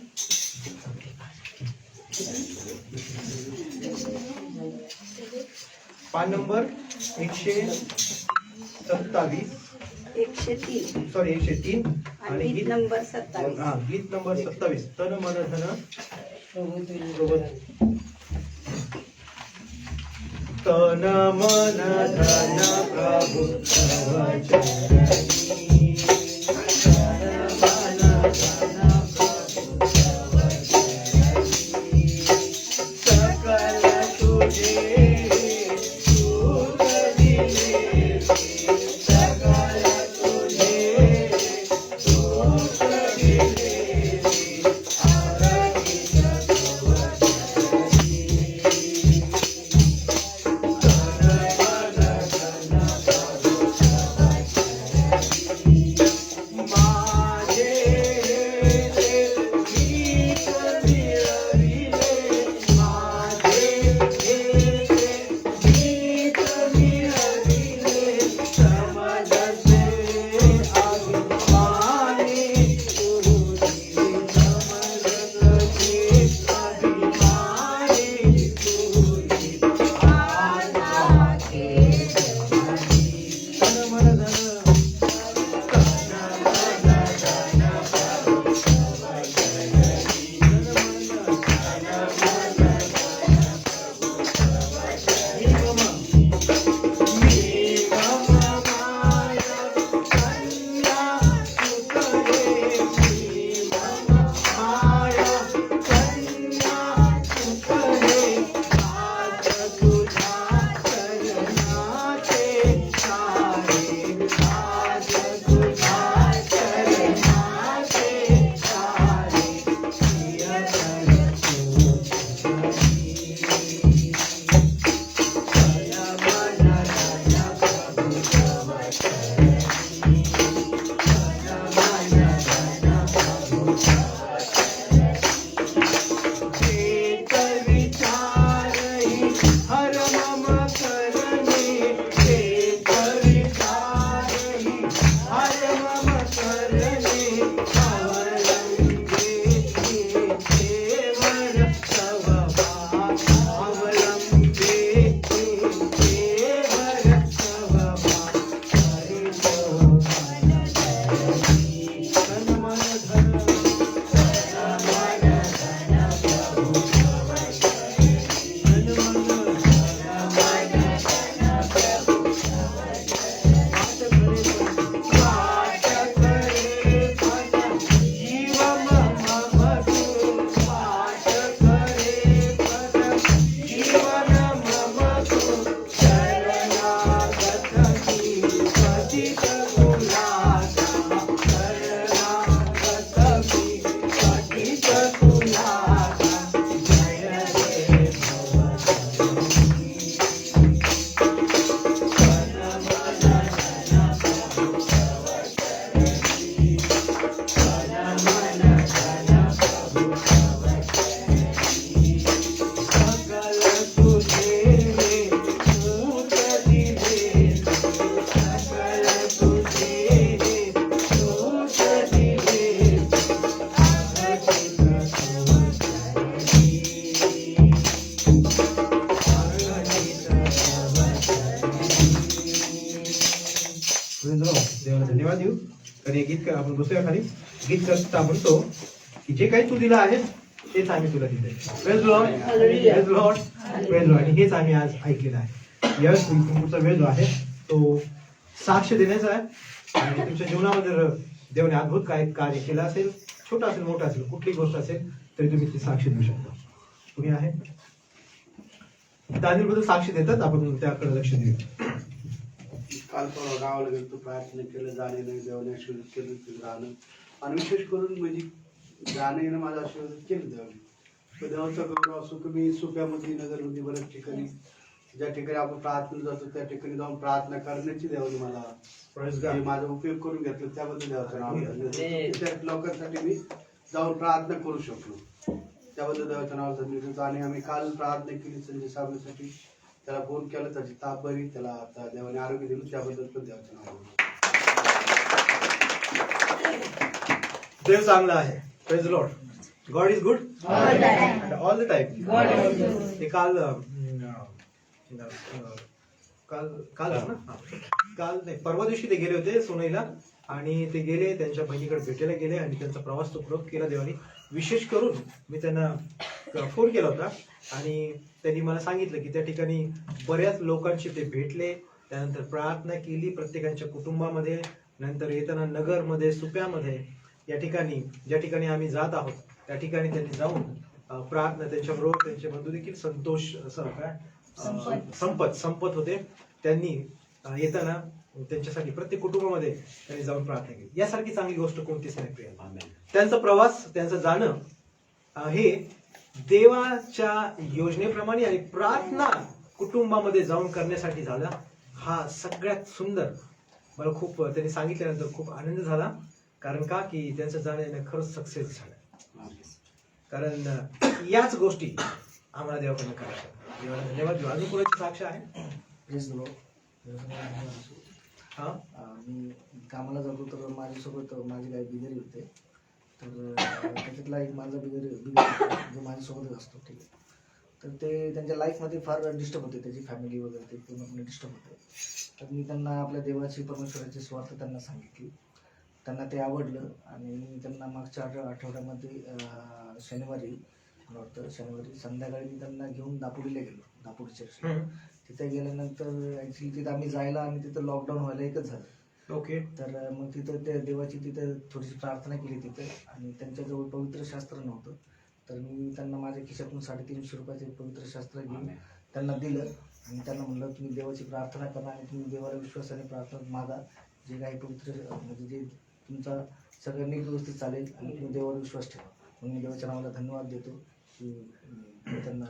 Speaker 1: पान नंबर 127
Speaker 2: 103
Speaker 1: सॉरी 103
Speaker 2: आणि गीत नंबर 27.
Speaker 1: हा गीत नंबर 27 तन मन धन तन मन धन प्रभु तव चरणी. तन मन धन प्रभु तव चरणी. सकल तुझे सूत दिले. सकल तुझे सूत दिले. आरतीत तव चरणी. देवाला धन्यवाद देऊ. तर हे गीत आपण बसूया खाली. गीत करता म्हणतो की जे काही तू दिलं आहे तेच आम्ही तुला दिलंय. Praise the Lord. Praise the Lord. Praise the Lord. आणि हेच आम्ही आज ऐकलेलं आहे. यस, तुमचा वेळ जो आहे तो साक्ष देण्याचा आहे आणि तुमच्या जीवनामध्ये जर देवाने अद्भुत काय कार्य केलं असेल, छोटा असेल मोठा असेल, कुठली गोष्ट असेल तरी तुम्ही ती साक्ष देऊ शकता. तुम्ही आहे दानिएल बद्दल साक्ष देतात, आपण त्याकडे लक्ष देऊ.
Speaker 4: काल परवा गावाला गेलो तो प्रार्थना केलं, जाणे नाही देवाने आशीर्वाद केलं तिथं राहणं आणि विशेष करून म्हणजे जाणं येणं माझं आशीर्वाद केलं देवाने. तर देवाचा गौरव असो की मी सुप्यामध्ये नगरमध्ये बऱ्याच ठिकाणी ज्या ठिकाणी आपण प्रार्थना जातो त्या ठिकाणी जाऊन प्रार्थना करण्याची देवाने मला
Speaker 1: Praise God.
Speaker 4: जे माझा उपयोग करून घेतला त्याबद्दल देवाचं नाव घेतलं. त्या लोकांसाठी मी जाऊन प्रार्थना करू शकलो त्याबद्दल देवाचं नाव धन्यवाद. आणि आम्ही काल प्रार्थना केली संजय साहेबांसाठी, त्याला फोन केला, त्याची ताप बरी, त्याला आता देवाने आरोग्य दिलं, त्याबद्दल पण देवाचं नाव.
Speaker 1: देव चांगला आहे. Praise the Lord. God is good and all the time. ते काल काल काल ना काल नाही परवा दिवशी ते गेले होते सोनईला आणि ते गेले त्यांच्या बहिणीकडे भेटायला गेले आणि त्यांचा प्रवास तो पूर्ण केला देवानी. विशेष करून मी त्यांना फोन केला होता आणि त्यांनी मला सांगितलं की त्या ठिकाणी बऱ्याच लोकांशी ते भेटले, त्यानंतर प्रार्थना केली प्रत्येकाच्या कुटुंबामध्ये, नंतर येताना नगरमध्ये सुप्यामध्ये या ठिकाणी ज्या ठिकाणी आम्ही जात आहोत त्या ठिकाणी त्यांनी जाऊन प्रार्थना त्यांच्याबरोबर त्यांचे बंधू देखील संतोष असं काय संपत होते, त्यांनी येताना त्यांच्यासाठी प्रत्येक कुटुंबामध्ये त्यांनी जाऊन प्रार्थना केली. यासारखी चांगली गोष्ट कोणतीच नाही प्रिय. त्यांचा प्रवास त्यांचं जाणं हे देवाच्या योजनेप्रमाणे आणि प्रार्थना कुटुंबामध्ये जाऊन करण्यासाठी झाला. हा सगळ्यात सुंदर मला खूप त्यांनी सांगितल्यानंतर खूप आनंद झाला. कारण का की त्यांचं जाणं येणं खरंच सक्सेस झालं. कारण याच गोष्टी आम्हाला देवाकडनं करायच्या. देवाला धन्यवाद देऊ. अजून कोणाची साक्ष आहे? हा
Speaker 7: मी कामाला जातो तर माझ्यासोबत माझे काही बिगरी होते, तर त्याच्यातला एक माझा बिगर जो माझ्यासोबतच असतो, ठीक आहे. तर ते त्यांच्या लाईफमध्ये फार डिस्टर्ब होते, त्याची फॅमिली वगैरे ते पूर्णपणे डिस्टर्ब होते. तर मी त्यांना आपल्या देवाची परमेश्वराची स्वार्थ त्यांना सांगितली, त्यांना ते आवडलं आणि मी त्यांना मागच्या आठवड्यामध्ये शनिवारी संध्याकाळी मी त्यांना घेऊन दापोलीला गेलो, दापोली चर्च. तिथे गेल्यानंतर ॲक्च्युली तिथं आम्ही जायला आणि तिथं लॉकडाऊन व्हायला एकच झालं.
Speaker 1: ओके.
Speaker 7: तर मग तिथं त्या देवाची तिथं थोडीशी प्रार्थना केली तिथे आणि त्यांच्याजवळ पवित्र शास्त्र नव्हतं, तर मी त्यांना माझ्या खिशातून 350 रुपयाचे पवित्र शास्त्र घेऊन त्यांना दिलं आणि त्यांना म्हणलं तुम्ही देवाची प्रार्थना करा आणि तुम्ही देवाला विश्वासाने प्रार्थना मागा, जे काही पवित्र म्हणजे जे तुमचा सगळं नीट व्यवस्थित चालेल आणि तुम्ही देवावर विश्वास ठेवा. म्हणून मी देवाच्या नावाला धन्यवाद देतो की त्यांना